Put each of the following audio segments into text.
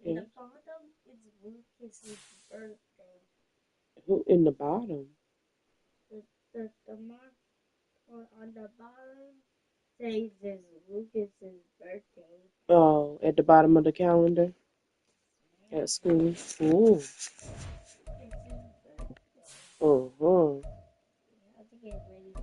In the bottom is Lucas's birthday. Who in the bottom? The mark on the bottom says it's Lucas's birthday. Oh, at the bottom of the calendar at school. Ooh. Uh-huh. I have to get ready.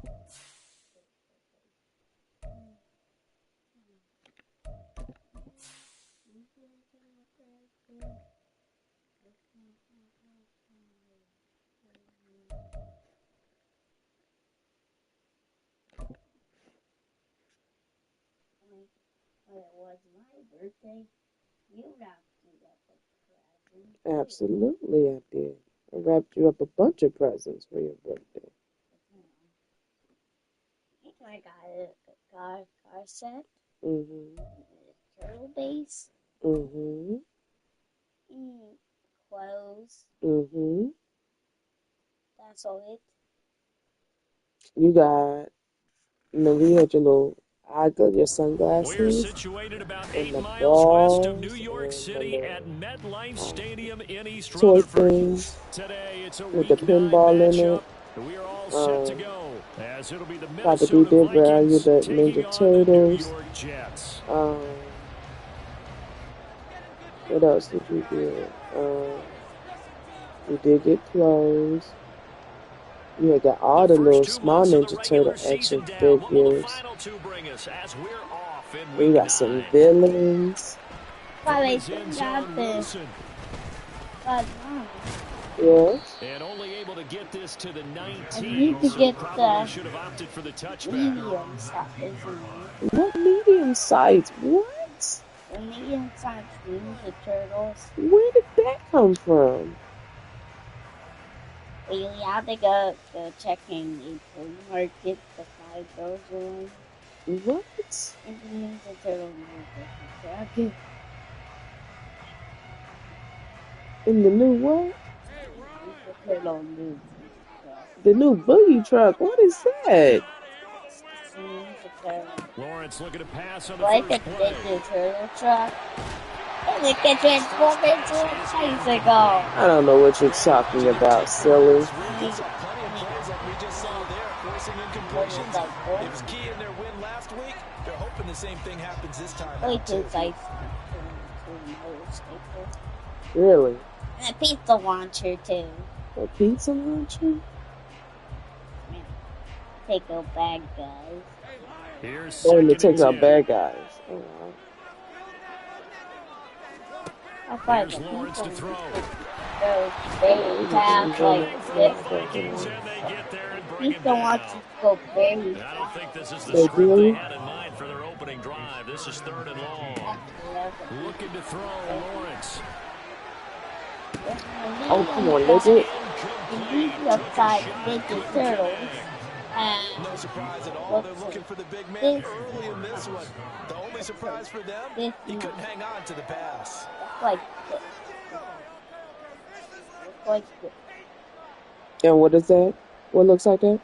When it was my birthday, you wrapped me up a present. Absolutely, I did. I wrapped you up a bunch of presents for your birthday. I got a car set. Mm-hmm. Turtle base. Mm-hmm. Clothes. Mm-hmm. That's all it. You got, you had your little your sunglasses. We're situated about 8 miles west of New York City at MetLife Stadium in East toy Rutherford. things Today it's a with the week 9 pinball in matchup. it. We are all set to go as it'll be the Probably Minnesota did value Vikings the taking Ninja on the New Turtles. York Jets. What else did you get? You did get clothes. You had got all the little small Ninja Turtle action figures. We got some villains. But I still got this. But Mom. Yes. And only able to get this to the 19. I need to get the should have opted for the medium size. What medium size? What? The medium size Ninja Turtles. Where did that come from? You have to go checking the flea market to find those ones. What? And the Ninja Turtle movie. In the new what? Ninja Turtle movie. The new boogie truck. What is that? Lawrence looking to pass on the like first play. Ninja Turtle truck. And it can transform into a bicycle. I don't know what you're talking about, silly. It was key in their win last week. They're hoping the same thing happens this time. Really? And a pizza launcher too. A pizza launcher? Take out bad guys. And it takes out bad guys. Oh, wow. I find the people they have like this. Pizza launchers go very fast. I don't think this is the script they had in mind for their opening drive. This is 3rd and long. Looking to throw Lawrence. Oh, come on, nigga. The medium size Ninja Turtles. No surprise at all. They're looking for the big man early in this one. The only surprise for them, he couldn't hang on to the pass. Like this. Like this. And what is that? What looks like that?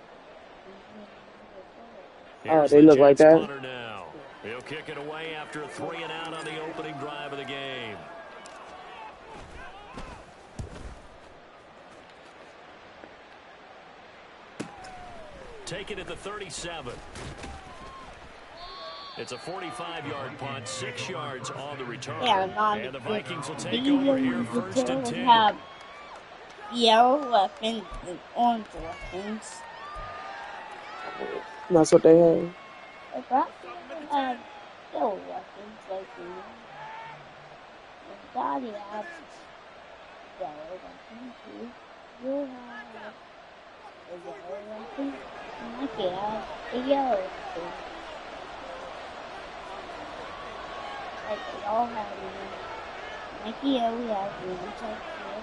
Oh, they look like that? Now. He'll kick it away after a 3 and out on the opening drive of the game. Take it at the 37. It's a 45-yard punt, 6 yards on the return. Yeah, and the Vikings will take over here 1st and 10. Have yellow weapons and orange weapons. That's what they have. They probably have yellow weapons like me. And Daddy has yellow weapons too. You'll have a yellow weapon. And I can have a yellow weapon. Like they all have one. Mikey only has one type of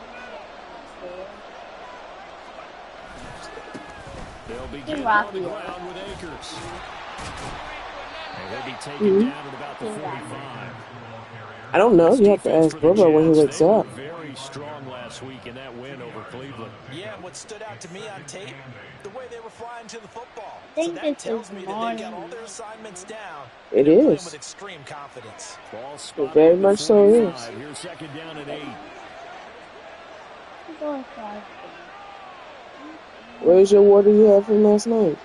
They'll be getting on the ground with Akers. And he'll be taken down at about the 45. I don't know. You have to ask Bubba when he wakes up. Very strong last last week in that win over Cleveland. Yeah, and what stood out to me on tape, the way they were flying to the football. So that tells me that they got all their assignments down. It is. With extreme confidence. It very much so is. Here's second down and 8. Where's your water you had from last night?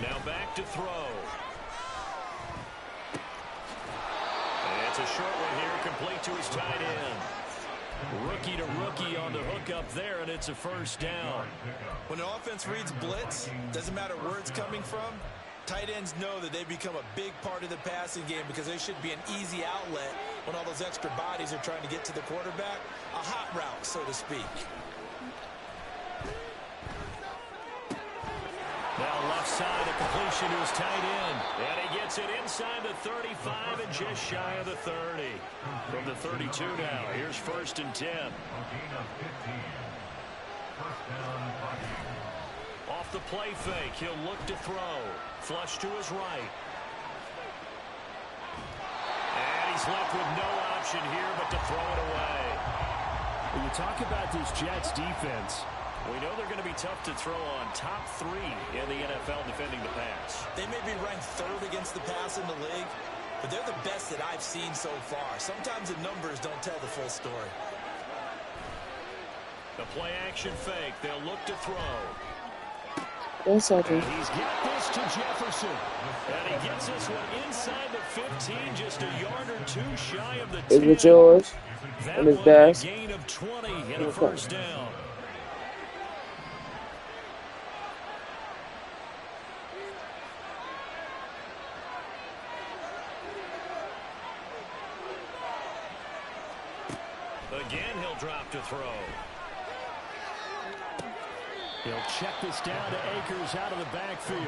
Now back to throw. And it's a short one here, complete to his tight end. Rookie to rookie on the hookup there, and it's a first down. When an offense reads blitz, doesn't matter where it's coming from, tight ends know that they become a big part of the passing game because they should be an easy outlet when all those extra bodies are trying to get to the quarterback. A hot route, so to speak. Now left side, a completion to his tight end. And he gets it inside the 35 and just shy of the 30. From the 32 now, here's first and 10. Off the play fake, he'll look to throw. Flush to his right. And he's left with no option here but to throw it away. When you talk about this Jets defense, we know they're going to be tough to throw on. Top 3 in the NFL defending the pass. They may be ranked 3rd against the pass in the league, but they're the best that I've seen so far. Sometimes the numbers don't tell the full story. The play action fake. They'll look to throw. Yes, I do. He's got this to Jefferson. And he gets this one inside the 15, just a yard or 2 shy of the 10. Is it yours? That And his one, desk? a gain of 20 and a first down. Again, he'll drop to throw. He'll check this down to Akers out of the backfield.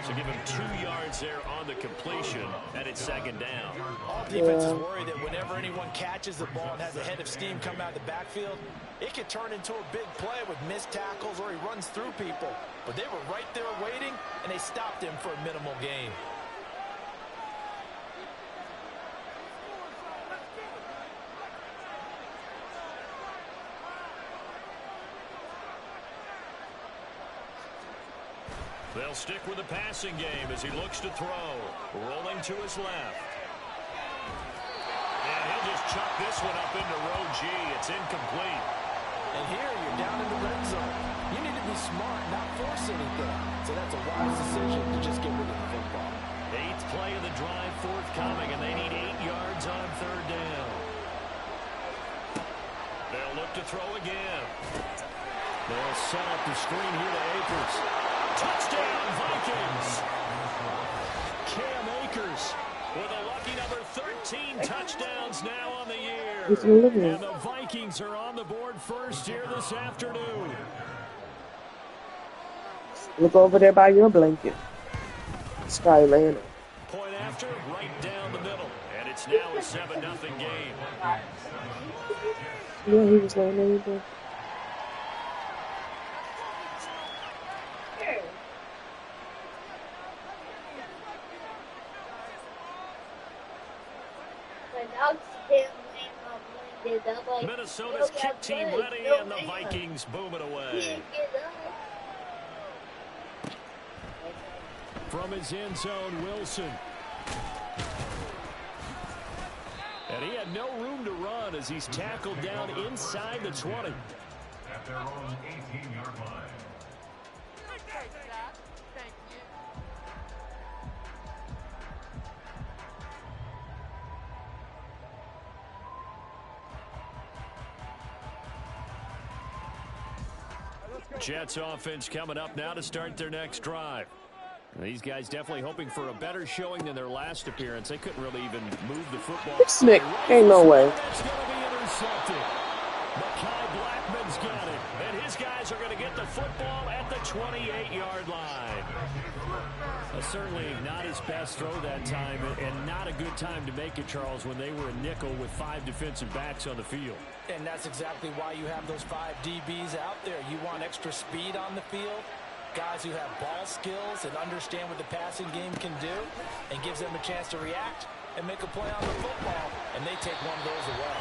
So give him 2 yards there on the completion, and it's second down. All defenses worry that whenever anyone catches the ball and has a head of steam come out of the backfield, it can turn into a big play with missed tackles or he runs through people. But they were right there waiting, and they stopped him for a minimal gain. They'll stick with the passing game as he looks to throw. Rolling to his left. And he'll just chuck this one up into row G. It's incomplete. And here you're down in the red zone. You need to be smart, not force anything. So that's a wise decision to just get rid of the football. 8th play of the drive forthcoming, and they need 8 yards on 3rd down. They'll look to throw again. They'll set up the screen here to Akers. Touchdown, Vikings! Cam Akers with a lucky number 13 touchdowns now on the year. And the Vikings are on the board first here this afternoon. Look over there by your blanket. Skylander. Point after, right down the middle. And it's now a 7-0 game. Yeah, he was laying there. Either. Minnesota's kick team ready, and the Vikings boom it away. From his end zone, Wilson. And he had no room to run as he's tackled down inside the 20. At their own 18-yard line. Jets offense coming up now to start their next drive. These guys definitely hoping for a better showing than their last appearance. They couldn't really even move the football. This Nick, ain't no way. That's going to be intercepted. Mekhi Blackman's got it. And his guys are going to get the football at the 28-yard line. Certainly not his best throw that time, and not a good time to make it, Charles, when they were a nickel with 5 defensive backs on the field. And that's exactly why you have those 5 DBs out there. You want extra speed on the field. Guys who have ball skills and understand what the passing game can do, and gives them a chance to react and make a play on the football, and they take one of those away.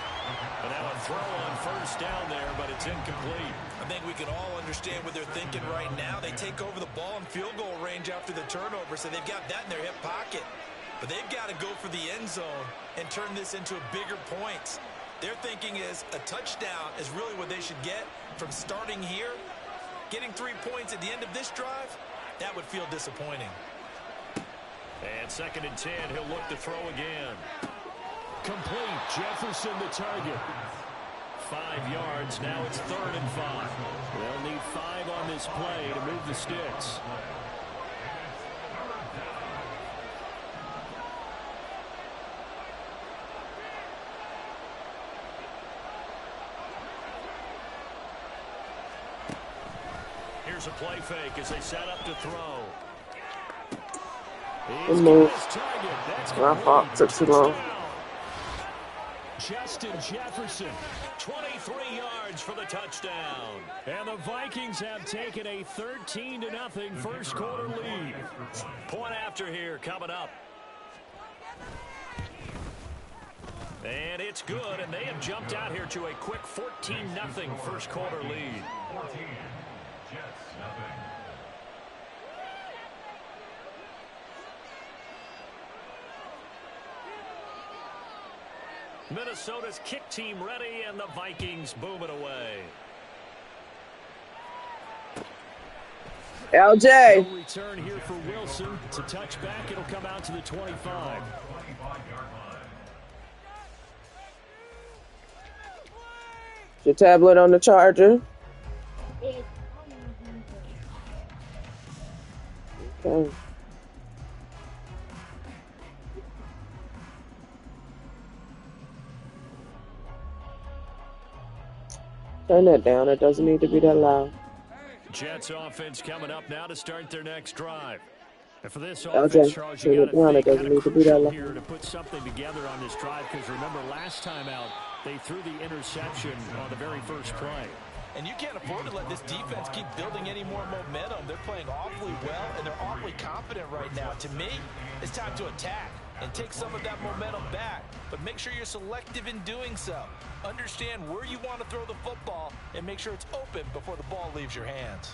And now a throw on first down there, but it's incomplete. I think we can all understand what they're thinking right now. They take over the ball in field goal range after the turnover, so they've got that in their hip pocket. But they've got to go for the end zone and turn this into a bigger points. Their thinking is a touchdown is really what they should get from starting here. Getting 3 points at the end of this drive, that would feel disappointing. And 2nd and 10, he'll look to throw again. Complete. Jefferson the target. 5 yards. Now it's 3rd and 5. They'll need 5 on this play to move the sticks. Here's a play fake as they set up to throw. Good move. My fault. Took too long. Justin Jefferson, 23 yards for the touchdown. And the Vikings have taken a 13-0 first quarter lead. Point after here coming up. And it's good, and they have jumped out here to a quick 14-0 first quarter lead. 14, Jets, nothing. Minnesota's kick team ready, and the Vikings boom it away. LJ. No return here for Wilson. It's a touchback. It'll come out to the 25. 25-yard line. Your tablet on the charger. Okay. Turn that down. It doesn't need to be that loud. Jets offense coming up now to start their next drive. And for this LJ, offense, Charles, you turn got it down. to It think doesn't kind of need to be that crucial loud. here to put something together on this drive, because remember last time out they threw the interception on the very first play. And you can't afford to let this defense keep building any more momentum. They're playing awfully well, and they're awfully confident right now. To me, it's time to attack and take some of that momentum back. But make sure you're selective in doing so. Understand where you want to throw the football and make sure it's open before the ball leaves your hands.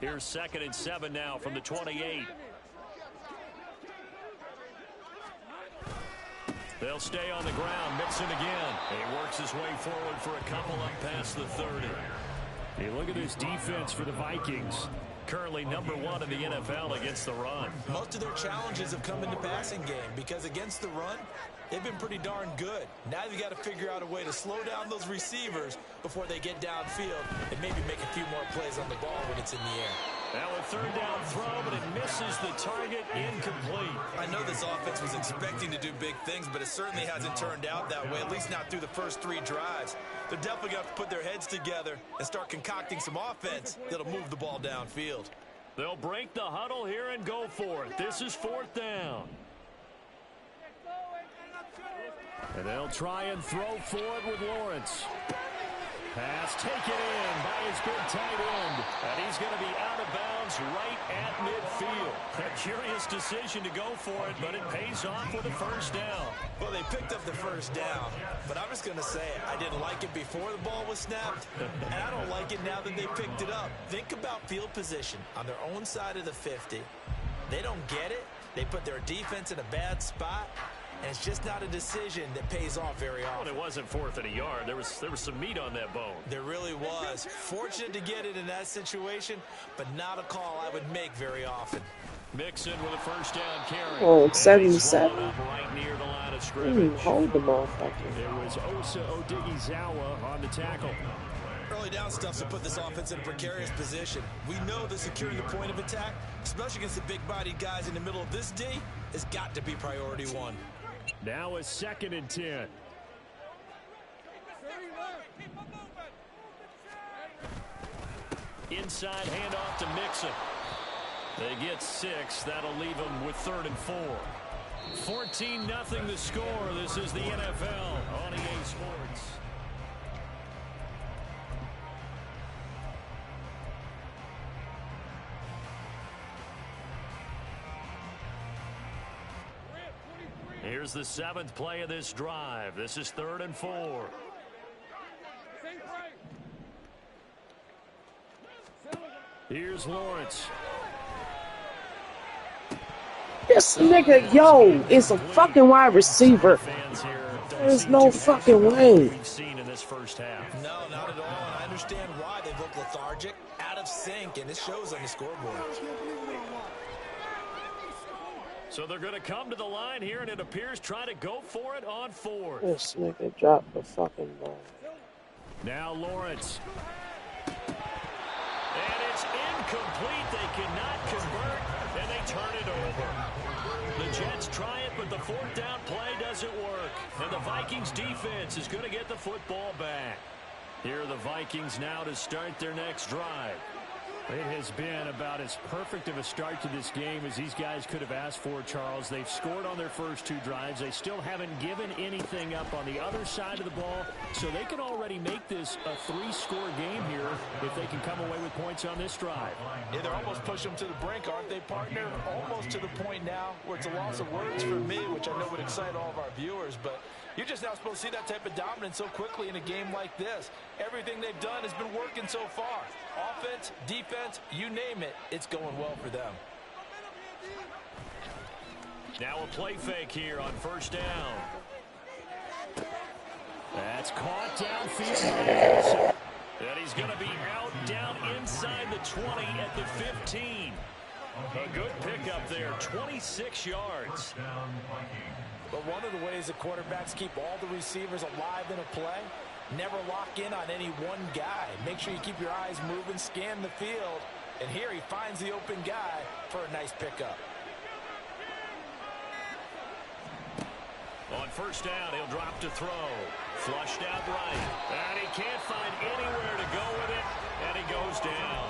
Here's 2nd and 7 now from the 28. They'll stay on the ground. Mixon again. He works his way forward for a couple up past the 30. Hey, look at this defense for the Vikings. Currently #1 in the NFL against the run. Most of their challenges have come in the passing game because against the run, they've been pretty darn good. Now they've got to figure out a way to slow down those receivers before they get downfield and maybe make a few more plays on the ball when it's in the air. Now a 3rd down throw, but it misses the target. Incomplete. I know this offense was expecting to do big things, but it certainly hasn't turned out that way, at least not through the first 3 drives. They're definitely going to have to put their heads together and start concocting some offense that'll move the ball downfield. They'll break the huddle here and go for it. This is 4th down. And they'll try and throw for it with Lawrence. Pass taken in by his big tight end. And he's going to be out of bounds right at midfield. A curious decision to go for it, but it pays off with a 1st down. Well, they picked up the 1st down, but I'm just going to say it. I didn't like it before the ball was snapped, and I don't like it now that they picked it up. Think about field position on their own side of the 50. They don't get it. They put their defense in a bad spot. And it's just not a decision that pays off very often. Well, it wasn't 4th and a yard. There was some meat on that bone. There really was. Fortunate to get it in that situation, but not a call I would make very often. Mixon with a 1st down carry. Oh, 77. Right near the line of scrimmage. Hold the motherfucker. It was Osa Odighizuwa on the tackle. Early down stuff to put this offense in a precarious position. We know that securing the point of attack, especially against the big-bodied guys in the middle of this D, has got to be priority 1. Now a 2nd and 10. Inside handoff to Mixon. They get 6. That'll leave them with 3rd and 4. 14-0 the score. This is the NFL on EA Sports. Here's the 7th play of this drive. This is 3rd and 4. Here's Lawrence. This nigga, yo, is a fucking wide receiver. There's no fucking way. We've seen in this first half. No, not at all. And I understand why they've looked lethargic, out of sync, and it shows on the scoreboard. So they're going to come to the line here, and it appears trying to go for it on 4th. This nigga dropped the fucking ball. Now Lawrence. And it's incomplete. They cannot convert, and they turn it over. The Jets try it, but the 4th down play doesn't work. And the Vikings defense is going to get the football back. Here are the Vikings now to start their next drive. It has been about as perfect of a start to this game as these guys could have asked for, Charles. They've scored on their first 2 drives. They still haven't given anything up on the other side of the ball, so they can already make this a 3-score game here if they can come away with points on this drive. Yeah, they're almost pushing them to the brink, aren't they, partner? Almost to the point now where it's a loss of words for me, which I know would excite all of our viewers, but you're just now supposed to see that type of dominance so quickly in a game like this. Everything they've done has been working so far. Offense, defense, you name it, it's going well for them. Now a play fake here on 1st down. That's caught downfield. And he's going to be out down inside the 20 at the 15. A good pickup there, 26 yards. But one of the ways the quarterbacks keep all the receivers alive in a play, never lock in on any one guy. Make sure you keep your eyes moving, scan the field, and here he finds the open guy for a nice pickup. On 1st down, he'll drop to throw. Flushed out right. And he can't find anywhere to go with it, and he goes down.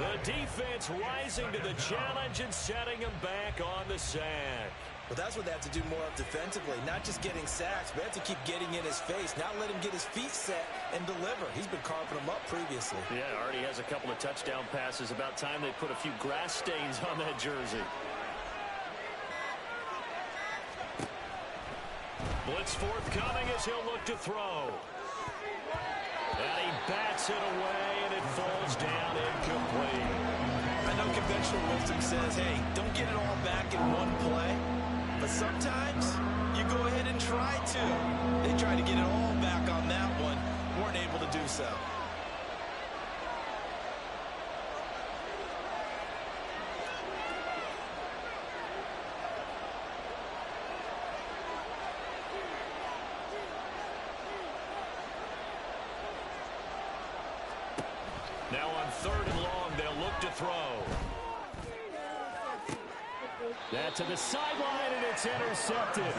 The defense rising to the challenge and setting him back on the sack. Well, that's what they have to do more of defensively, not just getting sacks, but have to keep getting in his face, not let him get his feet set and deliver. He's been carving them up previously. Yeah, already has a couple of touchdown passes. About time they put a few grass stains on that jersey. Blitz forthcoming as he'll look to throw. And he bats it away, and it falls down incomplete. I know conventional wisdom says, hey, don't get it all back in one play. But sometimes you go ahead and try to. They tried to get it all back on that one. Weren't able to do so. Now on 3rd and long, they'll look to throw. That to the sideline, and it's intercepted.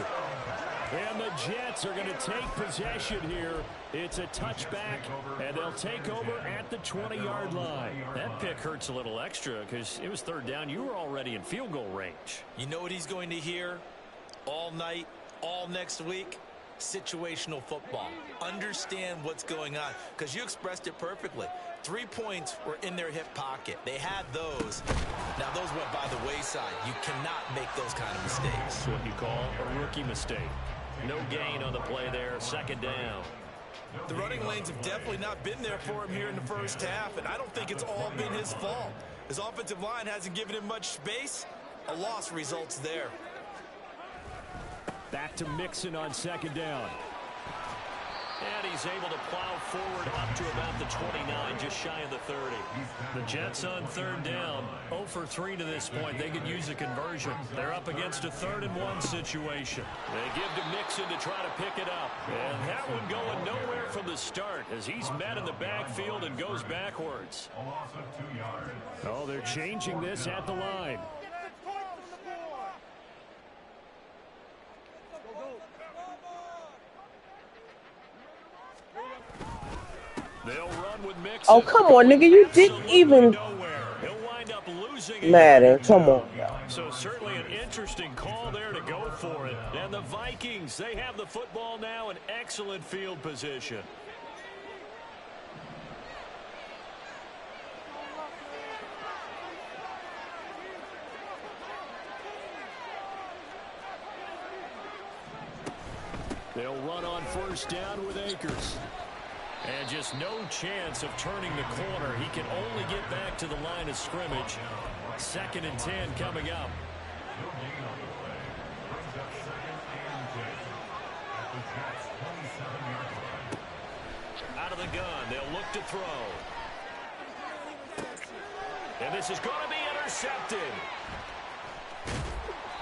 And the Jets are going to take possession here. It's a touchback, and they'll take over at the 20-yard line. That pick hurts a little extra because it was 3rd down. You were already in field goal range. You know what he's going to hear all night, all next week? Situational football. Understand what's going on, because you expressed it perfectly. 3 points were in their hip pocket. They had those. Now those went by the wayside. You cannot make those kind of mistakes. That's what you call a rookie mistake. No gain on the play there. 2nd down. The running lanes have definitely not been there for him here in the first half, and I don't think it's all been his fault. His offensive line hasn't given him much space. A loss results there. Back to Mixon on 2nd down. And he's able to plow forward up to about the 29, just shy of the 30. The Jets on 3rd down, 0 for 3 to this point. They could use a conversion. They're up against a 3rd and 1 situation. They give to Mixon to try to pick it up. And that one going nowhere from the start as he's met in the backfield and goes backwards. A loss of 2 yards. Oh, they're changing this at the line. They'll run with Mixon. Oh, come on, nigga. You didn't even matter. Come on. So certainly an interesting call there to go for it. And the Vikings, they have the football now in excellent field position. They'll run on first down with Akers. And just no chance of turning the corner. He can only get back to the line of scrimmage. 2nd and 10 coming up. Out of the gun, they'll look to throw. And this is going to be intercepted.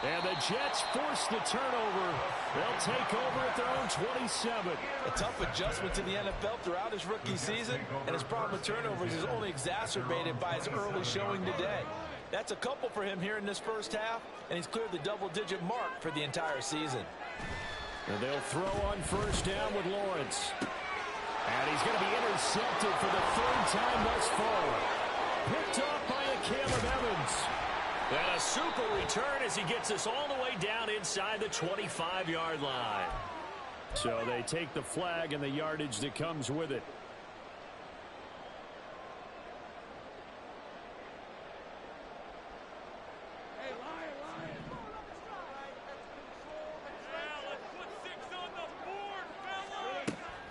And the Jets force the turnover. They'll take over at their own 27. A tough adjustment to the NFL throughout his rookie season, and his problem with turnovers is only exacerbated by his early showing today. That's a couple for him here in this first half, and he's cleared the double-digit mark for the entire season. And they'll throw on first down with Lawrence. And he's going to be intercepted for the 3rd time thus far. Picked off by a Caleb Evans. And a super return as he gets us all the way down inside the 25-yard line. So they take the flag and the yardage that comes with it.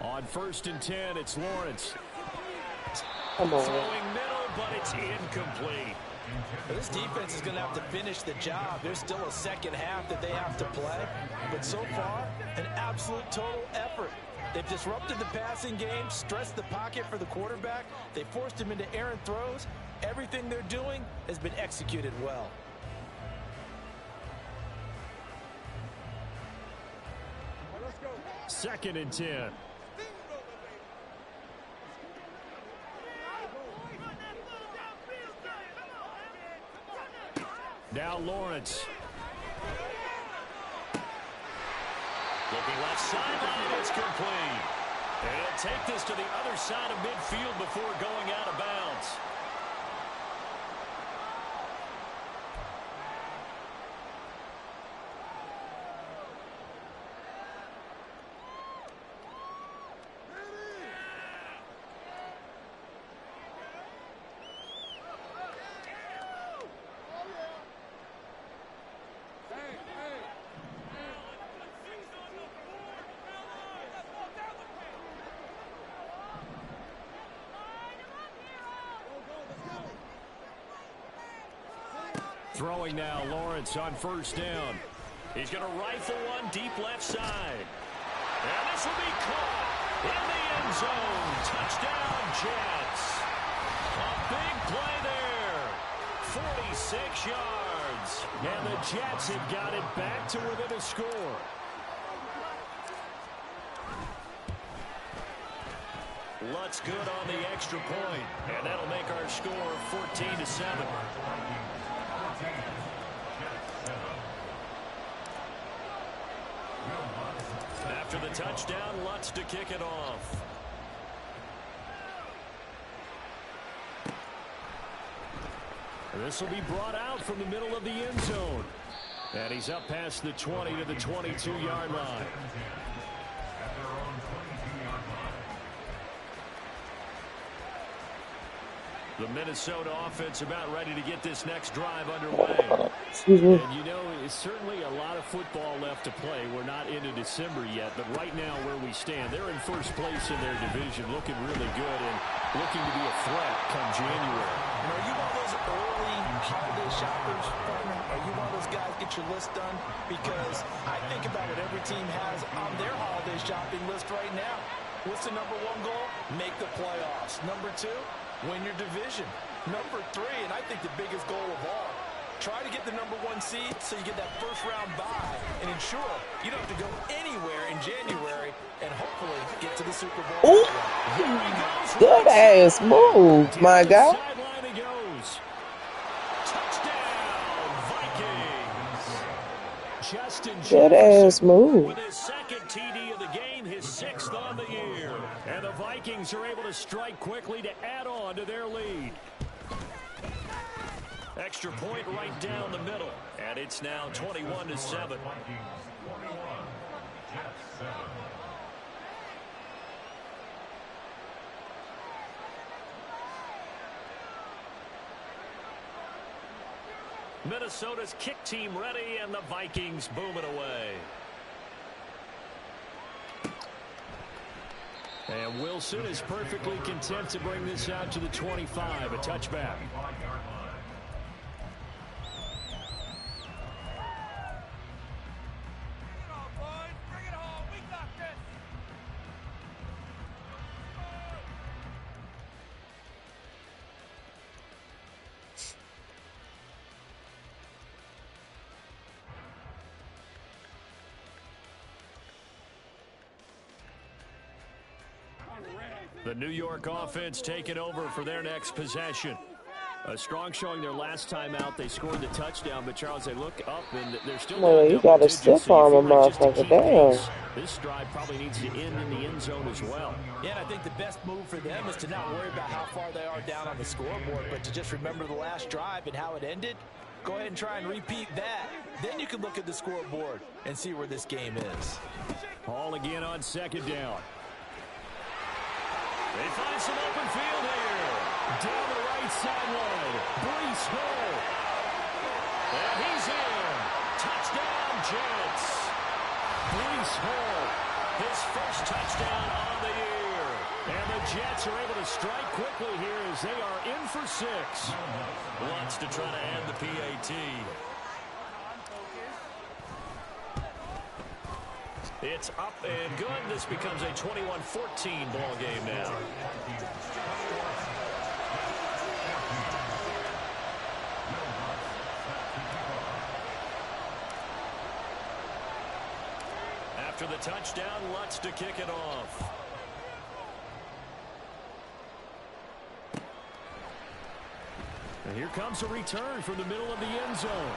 On 1st and 10, it's Lawrence. Come on. Throwing middle, but it's incomplete. This defense is going to have to finish the job. There's still a second half that they have to play. But so far, an absolute total effort. They've disrupted the passing game, stressed the pocket for the quarterback. They forced him into errant throws. Everything they're doing has been executed well. Second and 10. Now Lawrence. Looking left sideline, it's complete. And he'll take this to the other side of midfield before going out of bounds. Throwing now, Lawrence on first down. He's going to rifle one deep left side. And this will be caught in the end zone. Touchdown, Jets. A big play there. 46 yards. And the Jets have got it back to within a score. Lutz good on the extra point. And that'll make our score 14-7. After the touchdown, Lutz to kick it off. This will be brought out from the middle of the end zone. And he's up past the 20 to the 22-yard line. The Minnesota offense about ready to get this next drive underway. Excuse me. And you know, it's certainly a lot of football left to play. We're not into December yet, but right now where we stand, they're in first place in their division, looking really good and looking to be a threat come January. And are you one of those early holiday shoppers, partner? Are you one of those guys get your list done? Because I think about what every team has on their holiday shopping list right now. What's the number one goal? Make the playoffs. Number two, win your division. Number three, and I think the biggest goal of all, try to get the number one seed so you get that first round bye and ensure you don't have to go anywhere in January and hopefully get to the Super Bowl. Ooh, good ass move, my guy. Sideline he goes. Touchdown, Vikings. Justin Good ass move. with his second TD of the game, his 6th on the year. And the Vikings are able to strike quickly to add on to their lead. Extra point right down the middle. And it's now 21-7. Minnesota's kick team ready, and the Vikings booming away. And Wilson is perfectly content to bring this out to the 25, a touchback. The New York offense taking over for their next possession. A strong showing their last time out. They scored the touchdown, but Charles, they look up and they're still Well, you got to stiff arm a motherfucker down. This drive probably needs to end in the end zone as well. Yeah, and I think the best move for them is to not worry about how far they are down on the scoreboard, but to just remember the last drive and how it ended. Go ahead and try and repeat that. Then you can look at the scoreboard and see where this game is. Hall again on second down. They find some open field here. Down the right sideline. Brees Hall. And he's in. Touchdown, Jets. Brees Hall, his first touchdown on the year. And the Jets are able to strike quickly here as they are in for 6. Wants to try to end the PAT. It's up and good. This becomes a 21-14 ball game now. After the touchdown, Lutz to kick it off. And here comes a return from the middle of the end zone.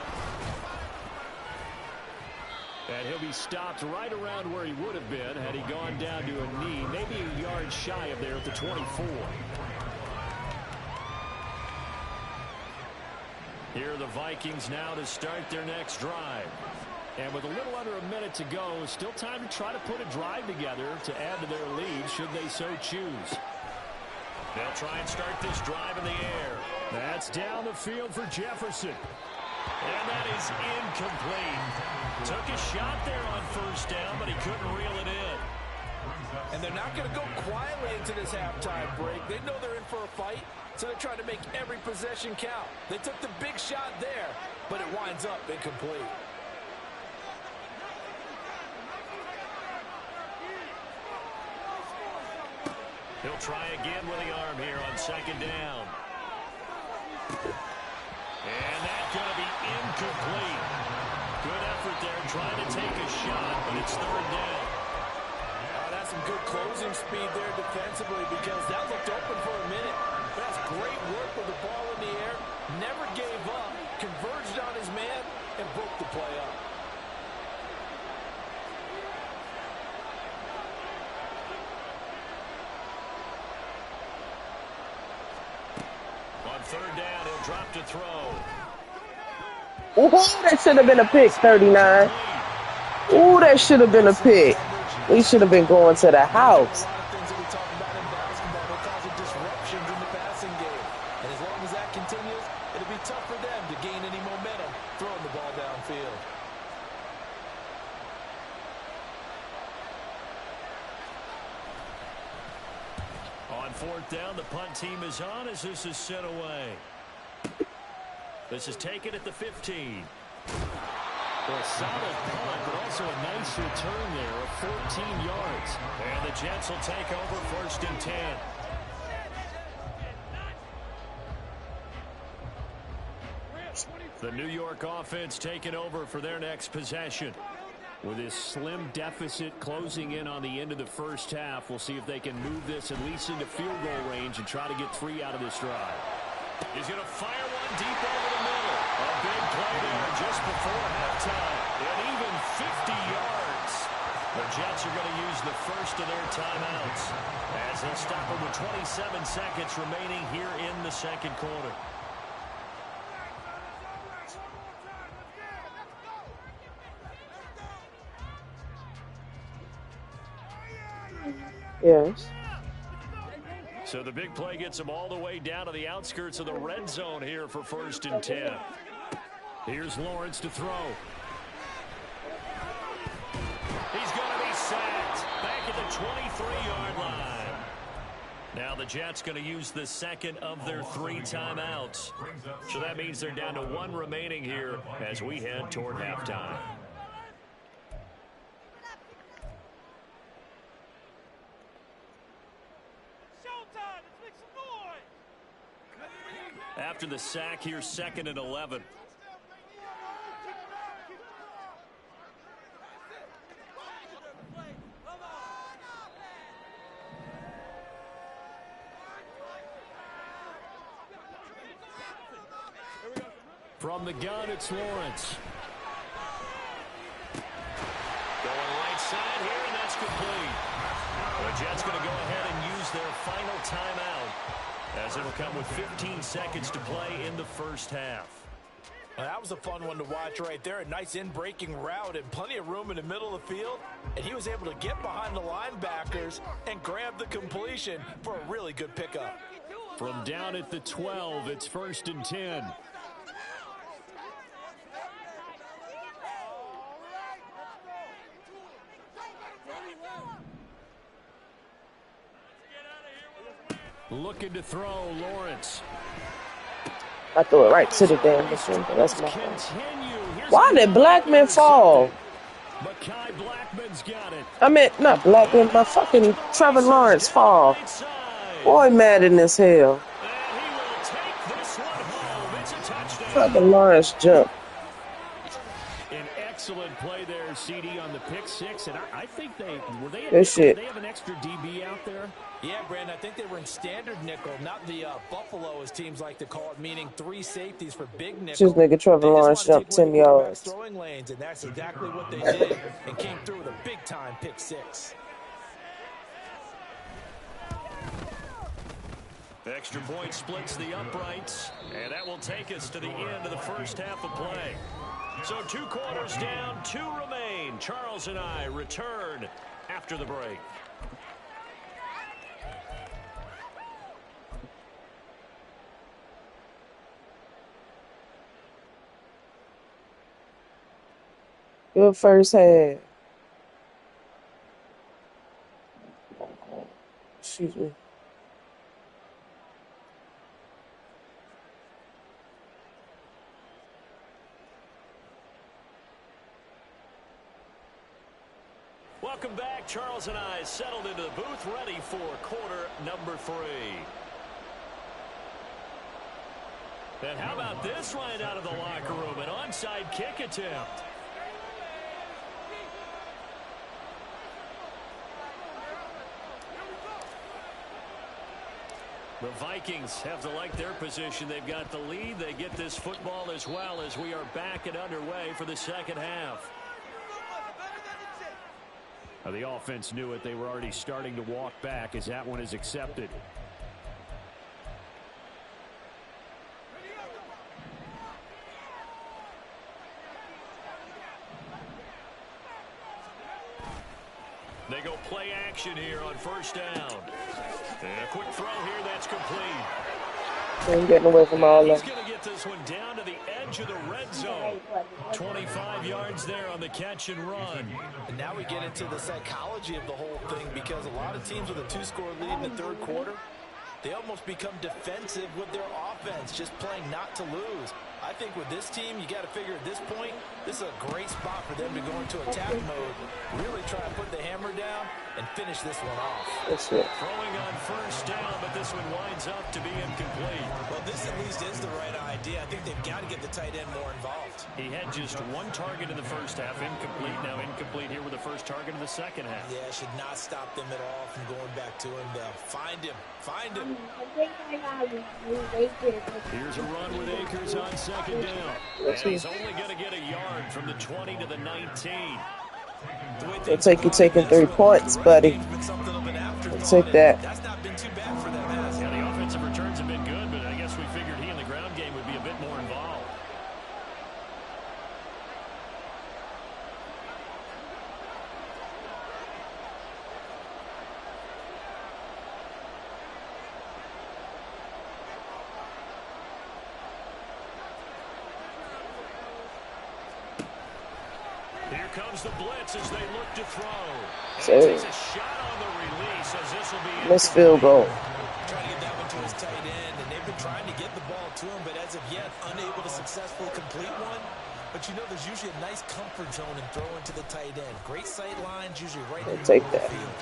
And he'll be stopped right around where he would have been had he gone down to a knee, maybe a yard shy of there at the 24. Here are the Vikings now to start their next drive. And with a little under a minute to go, still time to try to put a drive together to add to their lead should they so choose. They'll try and start this drive in the air. That's down the field for Jefferson. And that is incomplete. Took a shot there on first down, but he couldn't reel it in. And they're not going to go quietly into this halftime break. They know they're in for a fight, so they're trying to make every possession count. They took the big shot there, but it winds up incomplete. He'll try again with the arm here on second down. And that's going to be incomplete. Good effort there trying to take a shot, but it's third down. That's some good closing speed there defensively because that looked open for a minute. That's great work with the ball in the air. Never gave up, converged on his man, and broke the play up. On third down, he'll drop to throw. Ooh, that should have been a pick, 39. Ooh, that should have been a pick. We should have been going to the house. A lot of things that we talk about in basketball that cause disruptions in the passing game. And as long as that continues, it'll be tough for them to gain any momentum throwing the ball downfield. On fourth down, the punt team is on as this is sent away. This is taken at the 15. Well, a solid punt, but also a nice return there of 14 yards. And the Jets will take over first and 10. The New York offense taking over for their next possession. With this slim deficit closing in on the end of the first half, we'll see if they can move this at least into field goal range and try to get 3 out of this drive. He's going to fire one deep over the middle. A big play there just before halftime. And even 50 yards. The Jets are going to use the first of their timeouts as they'll stop it with 27 seconds remaining here in the second quarter. Yes. So the big play gets them all the way down to the outskirts of the red zone here for first and 10. Here's Lawrence to throw. He's going to be sacked back at the 23-yard line. Now the Jets going to use the second of their 3 timeouts. So that means they're down to 1 remaining here as we head toward halftime. After the sack, here's 2nd and 11. From the gun, it's Lawrence. Going right side here, and that's complete. The Jets going to go ahead and use their final timeout, as it'll come with 15 seconds to play in the first half. Well, that was a fun one to watch right there. A nice in-breaking route and plenty of room in the middle of the field. And he was able to get behind the linebackers and grab the completion for a really good pickup. From down at the 12, it's 1st and 10. Looking to throw, Lawrence. I threw it right to the damn machine. That's my fault. Why did Blackman fall? Blackman's got it. I meant, not Blackman, my fucking Trevor Lawrence fall. Boy, mad in this hell. Trevor Lawrence jump. An excellent play there, CD, on the pick 6. And I think they Good shit. they have an extra DB out there. Yeah, Brandon, I think they were in standard nickel, not the Buffalo, as teams like to call it, meaning 3 safeties for big nickel. Just nigga Trevor Lawrence jumped 10 yards. Throwing lanes, and that's exactly what they did, and came through with a big-time pick 6. Extra point splits the uprights, and that will take us to the end of the first half of play. So 2 quarters down, 2 remain. Charles and I return after the break. Good first half. Excuse me. Welcome back. Charles and I settled into the booth, ready for quarter number 3. And how about this right out of the locker room? An onside kick attempt. The Vikings have to like their position. They've got the lead. They get this football as well as we are back and underway for the second half. Now, the offense knew it. They were already starting to walk back as that one is accepted. They go play action here on first down. And a quick throw here, that's complete. I'm getting away from all He's that. going to get this one down to the edge of the red zone. 25 yards there on the catch and run. And now we get into the psychology of the whole thing, because a lot of teams with a 2-score lead in the third quarter, they almost become defensive with their offense, just playing not to lose. I think with this team, you got to figure at this point, this is a great spot for them to go into attack mode, really try to put the hammer down and finish this one off. That's it. Throwing on first down, but this one winds up to be incomplete. Well, this at least is the right idea. I think they've got to get the tight end more involved. He had just 1 target in the first half, incomplete. Now incomplete here with the first target of the second half. Yeah, should not stop them at all from going back to him. Find him. Find him. Here's a run with Akers on second down. And he's only going to get a yard from the 20 to the 19. It'll take you taking 3 points, buddy. Take that. That's not been too bad for them, has it? Yeah, the offensive returns have been good, but I guess we figured he in the ground game would be a bit more involved. Here comes the blitz as they look to throw. And So, takes a shot on the release as this will be missed field goal. Trying to get that one to his tight end, and they've been trying to get the ball to him, but as of yet, unable to successfully complete one. But you know there's usually a nice comfort zone in throwing to the tight end. Great sight lines, usually right in the Take middle of that. the field.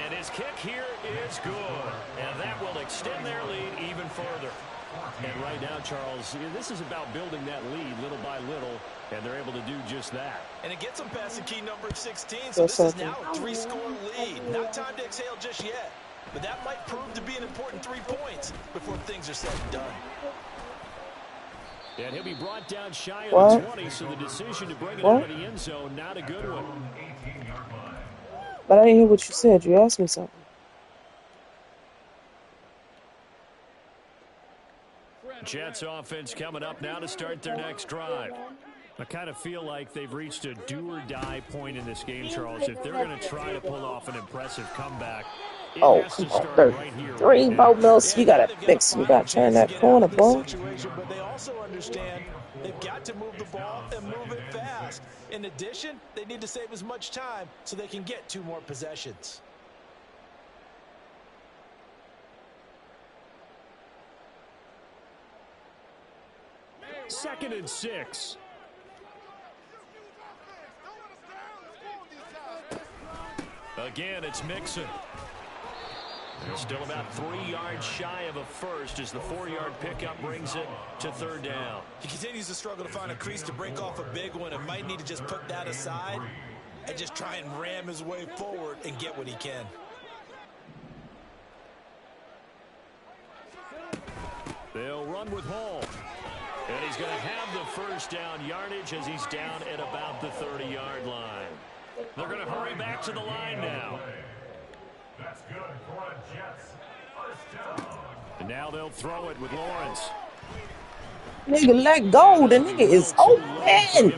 And his kick here is good. And that will extend their lead even further. And right now, Charles, this is about building that lead little by little, and they're able to do just that. And it gets them past the key number of 16, so this is now a 3-score lead. Not time to exhale just yet, but that might prove to be an important 3 points before things are said and done. And he'll be brought down shy of What? the 20, so the decision to bring it What? over the end zone, not a good one. 18-yard line. But I didn't hear what you said. You asked me something. Jets offense coming up now to start their next drive. I kind of feel like they've reached a do-or-die point in this game, Charles. If they're going to try to pull off an impressive comeback, it Oh, has to come on. start Third. right here. Three, right now. Bo Mills. You got to fix. You got to turn that corner, boy. But they also understand they've got to move the ball and move it fast. In addition, they need to save as much time so they can get 2 more possessions. Second and 6. Again, it's Mixon. They're still about 3 yards shy of a first as the 4-yard pickup brings it to third down. He continues to struggle to find a crease to break off a big one and might need to just put that aside and just try and ram his way forward and get what he can. They'll run with Hall. And he's going to have the first down yardage as he's down at about the 30-yard line. They're going to hurry back to the line now. That's good for a Jets first down. And now they'll throw it with Lawrence. Nigga, let go. The nigga is open.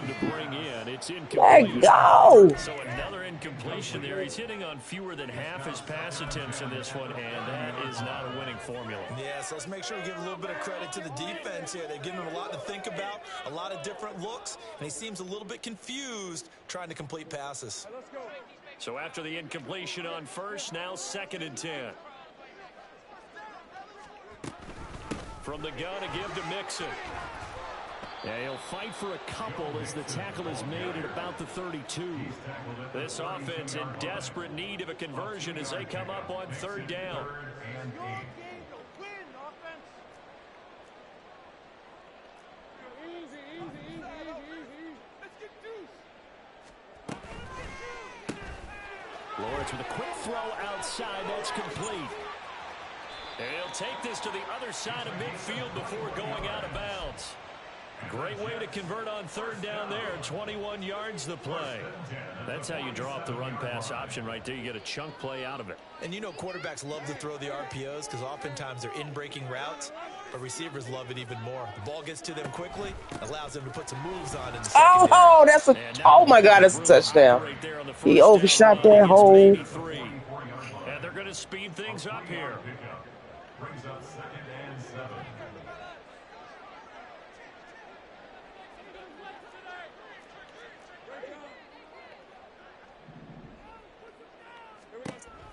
Let go. So another incompletion there. He's hitting on fewer than half his pass attempts in this one, and that is not a winning formula. Yeah, so let's make sure we give a little bit of credit to the defense here. They've given him a lot to think about, a lot of different looks, and he seems a little bit confused trying to complete passes. So after the incompletion on first, now 2nd and 10. From the gun, a give to Mixon. Yeah, he'll fight for a couple as the tackle is made at about the 32. This offense in desperate need of a conversion as they come up on 3rd down. Lawrence with a quick throw outside. That's complete. And he'll take this to the other side of midfield before going out of bounds. Great way to convert on 3rd down there. 21 yards the play. That's how you draw up the run-pass option right there. You get a chunk play out of it. And you know quarterbacks love to throw the RPOs because oftentimes they're in-breaking routes, but receivers love it even more. The ball gets to them quickly, allows them to put some moves on in the secondary. Oh, that's a. Oh my God, that's a touchdown. He overshot that hole. And they're going to speed things up here. Brings up 2nd and 7.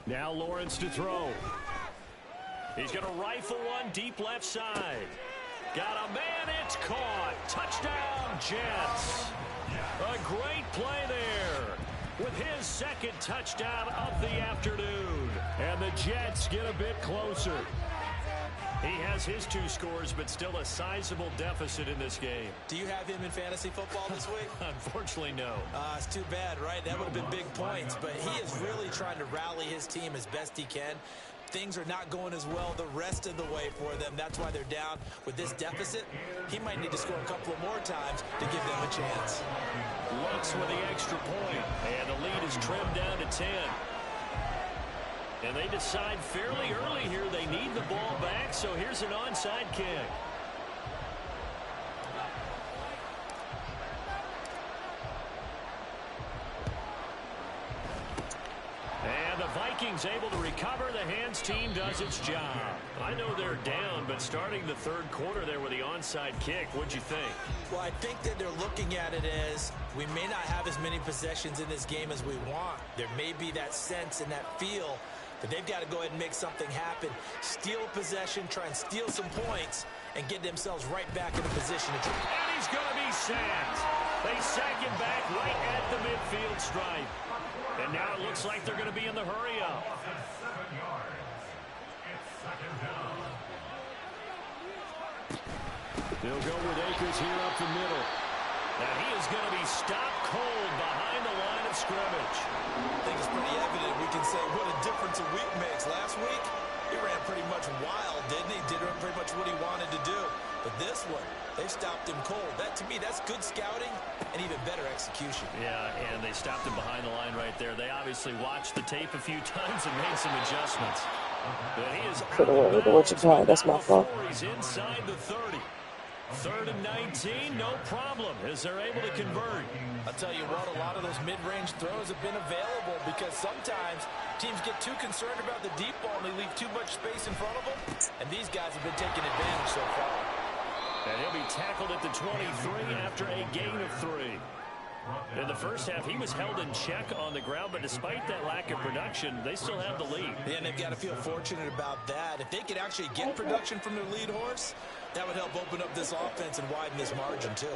Now Lawrence to throw. He's going to rifle one deep left side. Got a man, it's caught. Touchdown, Jets. A great play there with his 2nd touchdown of the afternoon. And the Jets get a bit closer. He has his 2 scores, but still a sizable deficit in this game. Do you have him in fantasy football this week? Unfortunately, no. It's too bad, right? That would have been big points, but he is really trying to rally his team as best he can. Things are not going as well the rest of the way for them. That's why they're down with this deficit. He might need to score a couple of more times to give them a chance. Looks for the extra point, and the lead is trimmed down to 10. And they decide fairly early here they need the ball back, so here's an onside kick. And And the Vikings able to recover. The hands team does its job. I know they're down, but starting the third quarter there with the onside kick, what'd you think? Well, I think that they're looking at it as we may not have as many possessions in this game as we want. There may be that sense and that feel that they've got to go ahead and make something happen. Steal a possession, try and steal some points, and get themselves right back in a position to try. And he's going to be sacked. They sack him back right at the midfield stripe. And now it looks like they're going to be in the hurry-up. They'll go with Akers here up the middle. And he is going to be stopped cold behind the line of scrimmage. I think it's pretty evident we can say what a difference a week makes. Last week, he ran pretty much wild, didn't he? Did pretty much what he wanted to do. But this one, they stopped him cold. That, to me, that's good scouting and even better execution. Yeah, and they stopped him behind the line right there. They obviously watched the tape a few times and made some adjustments. But he is That's my fault. He's inside the 30. 3rd and 19, no problem, as they're able to convert. I'll tell you what, a lot of those mid-range throws have been available because sometimes teams get too concerned about the deep ball and they leave too much space in front of them. And these guys have been taking advantage so far. And he'll be tackled at the 23 after a gain of 3. In the first half, he was held in check on the ground, but despite that lack of production, they still have the lead. Yeah, and they've got to feel fortunate about that. If they could actually get production from their lead horse, that would help open up this offense and widen this margin, too.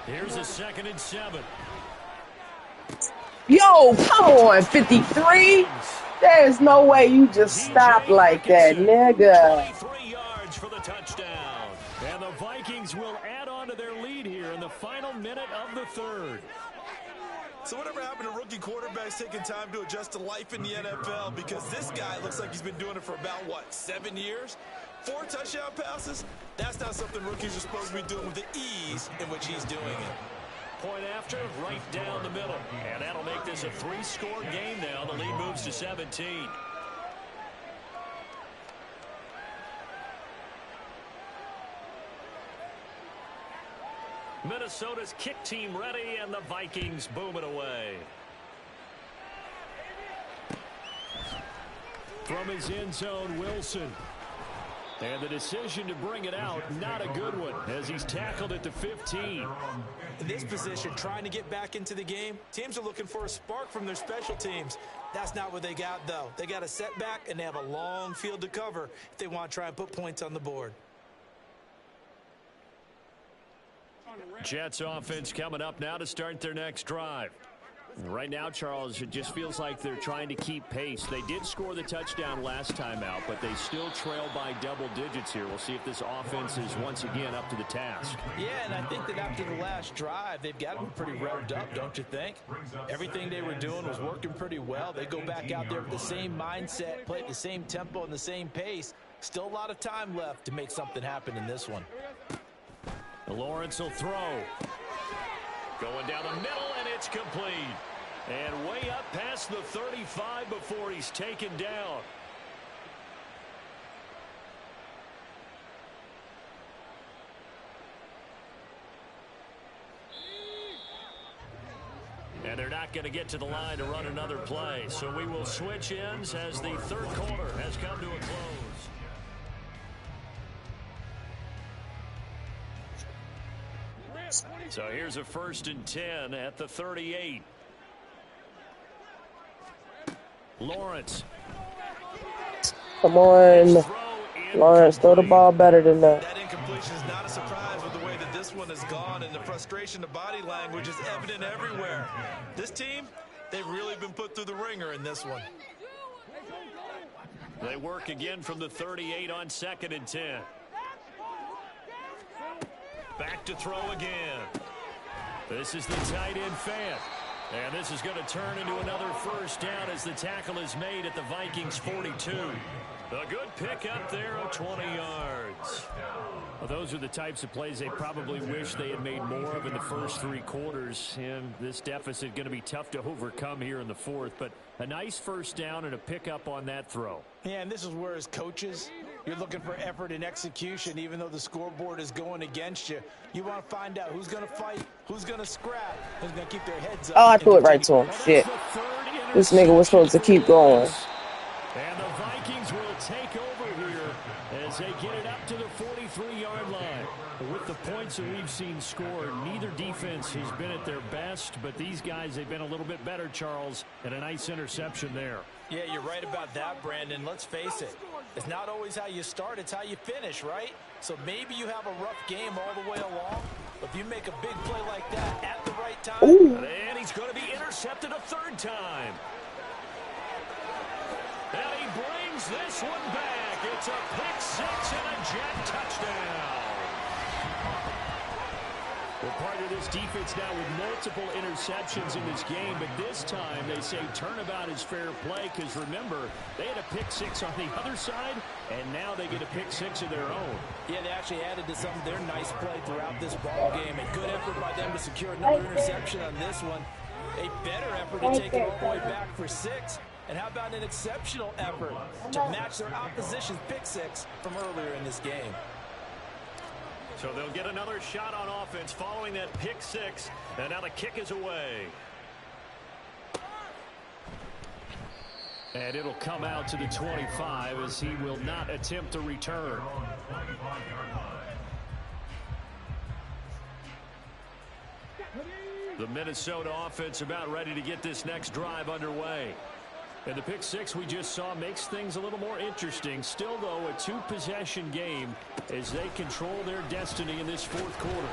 Here's a 2nd and 7. Yo, come on, 53. There's no way you just stop like that, nigga. 23 yards for the touchdown. And the Vikings will add on to their lead here in the final minute of the 3rd. So whatever happened to rookie quarterbacks taking time to adjust to life in the NFL? Because this guy looks like he's been doing it for about, 7 years? 4 touchdown passes? That's not something rookies are supposed to be doing with the ease in which he's doing it. Point after, right down the middle. And that'll make this a 3-score game now. The lead moves to 17. Minnesota's kick team ready, and the Vikings boom it away. From his end zone, Wilson. And the decision to bring it out, not a good one, as he's tackled at the 15. In this position, trying to get back into the game, teams are looking for a spark from their special teams. That's not what they got, though. They got a setback, and they have a long field to cover if they want to try and put points on the board. Jets offense coming up now to start their next drive. Right now, Charles, it just feels like they're trying to keep pace. They did score the touchdown last time out, but they still trail by double digits here. We'll see if this offense is once again up to the task. Yeah, and I think that after the last drive, they've got to be pretty revved up, don't you think? Everything they were doing was working pretty well. They go back out there with the same mindset, play at the same tempo and the same pace. Still a lot of time left to make something happen in this one. Lawrence will throw. Going down the middle, and it's complete. And way up past the 35 before he's taken down. And they're not going to get to the line to run another play. So we will switch ends as the third quarter has come to a close. So here's a 1st and 10 at the 38. Lawrence. Come on. Lawrence, throw the ball better than that. That incompletion is not a surprise with the way that this one has gone, and the frustration, the body language is evident everywhere. This team, they've really been put through the ringer in this one. They work again from the 38 on 2nd and 10. Back to throw again. This is the tight end Fant. And this is going to turn into another 1st down as the tackle is made at the Vikings 42. A good pickup there of 20 yards. Well, those are the types of plays they probably wish they had made more of in the first 3 quarters. And this deficit going to be tough to overcome here in the 4th. But a nice 1st down and a pickup on that throw. Yeah, and this is where as coaches, You're looking for effort and execution, even though the scoreboard is going against you. You want to find out who's going to fight, who's going to scrap, who's going to keep their heads up. Oh, I threw it right to him. Shit. This nigga was supposed to keep going. And the Vikings will take over here as they get it up to the 43-yard line. With the points that we've seen scored, neither defense has been at their best, but these guys, they've been a little bit better, Charles, and a nice interception there. Yeah, you're right about that, Brandon. Let's face it. It's not always how you start, it's how you finish, right? So maybe you have a rough game all the way along, but if you make a big play like that at the right time. Ooh. And he's going to be intercepted a third time. And he brings this one back. It's a pick six and a Jet touchdown. Well, part of this defense now with multiple interceptions in this game, but this time they say turnabout is fair play because, remember, they had a pick six on the other side, and now they get a pick six of their own. Yeah, they actually added to some of their nice play throughout this ball game. A good effort by them to secure another interception on this one. A better effort to take it all the way back for six. And how about an exceptional effort to match their opposition's pick six from earlier in this game? So they'll get another shot on offense following that pick six. And now the kick is away. And it'll come out to the 25 as he will not attempt to return. The Minnesota offense about ready to get this next drive underway. And the pick six we just saw makes things a little more interesting. Still, though, a two-possession game as they control their destiny in this fourth quarter.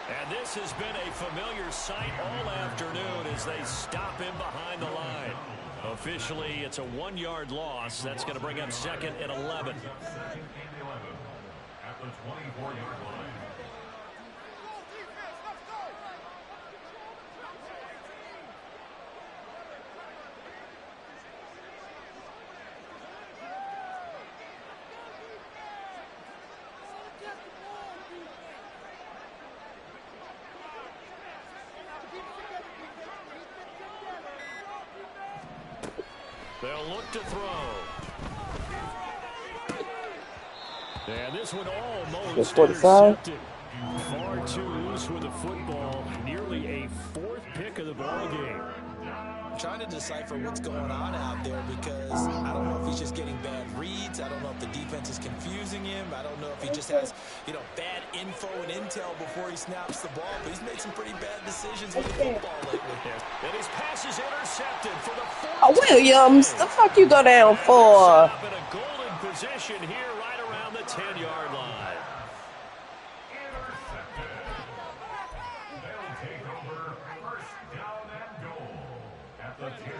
And this has been a familiar sight all afternoon as they stop him behind the line. Officially, it's a 1-yard loss. That's going to bring up second and 11. At the 24-yard line. They'll look to throw. And this one almost intercepted. Far too loose with the football. Nearly a fourth pick of the ball game. I'm trying to decipher what's going on out there because I don't know if he's just getting bad reads. I don't know if the defense is confusing him. I don't know if he just has, bad info and intel before he snaps the ball. But he's made some pretty bad decisions with the football lately. And his pass is intercepted for the fourth. Oh, Williams, the fuck you go down for? Set up in a golden position here right around the 10-yard line.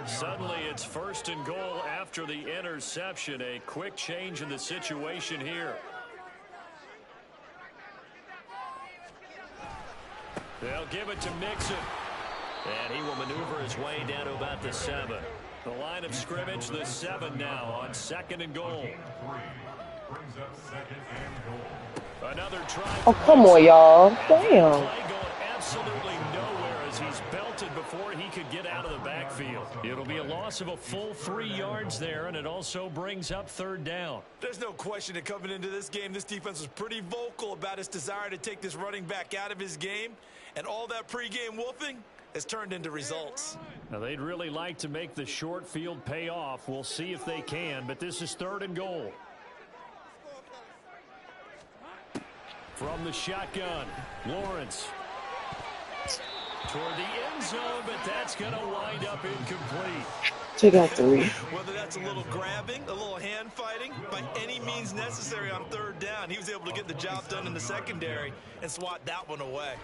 Suddenly it's first and goal after the interception. A quick change in the situation here. They'll give it to Mixon. And he will maneuver his way down to about the 7. The line of scrimmage, the 7 now on second and goal. Brings up second and goal. Another try. Oh, come on, y'all. Damn. Play going absolutely nowhere as he's belted before he could get out of the backfield. It'll be a loss of a full 3 yards there, and it also brings up third down. There's no question that coming into this game, this defense was pretty vocal about its desire to take this running back out of his game, and all that pregame wolfing has turned into results. Now, they'd really like to make the short field pay off. We'll see if they can, but this is third and goal. From the shotgun, Lawrence. Toward the end zone, but that's going to wind up incomplete. Take out 3. Whether that's a little grabbing, a little hand fighting, by any means necessary on third down, he was able to get the job done in the secondary and swat that one away.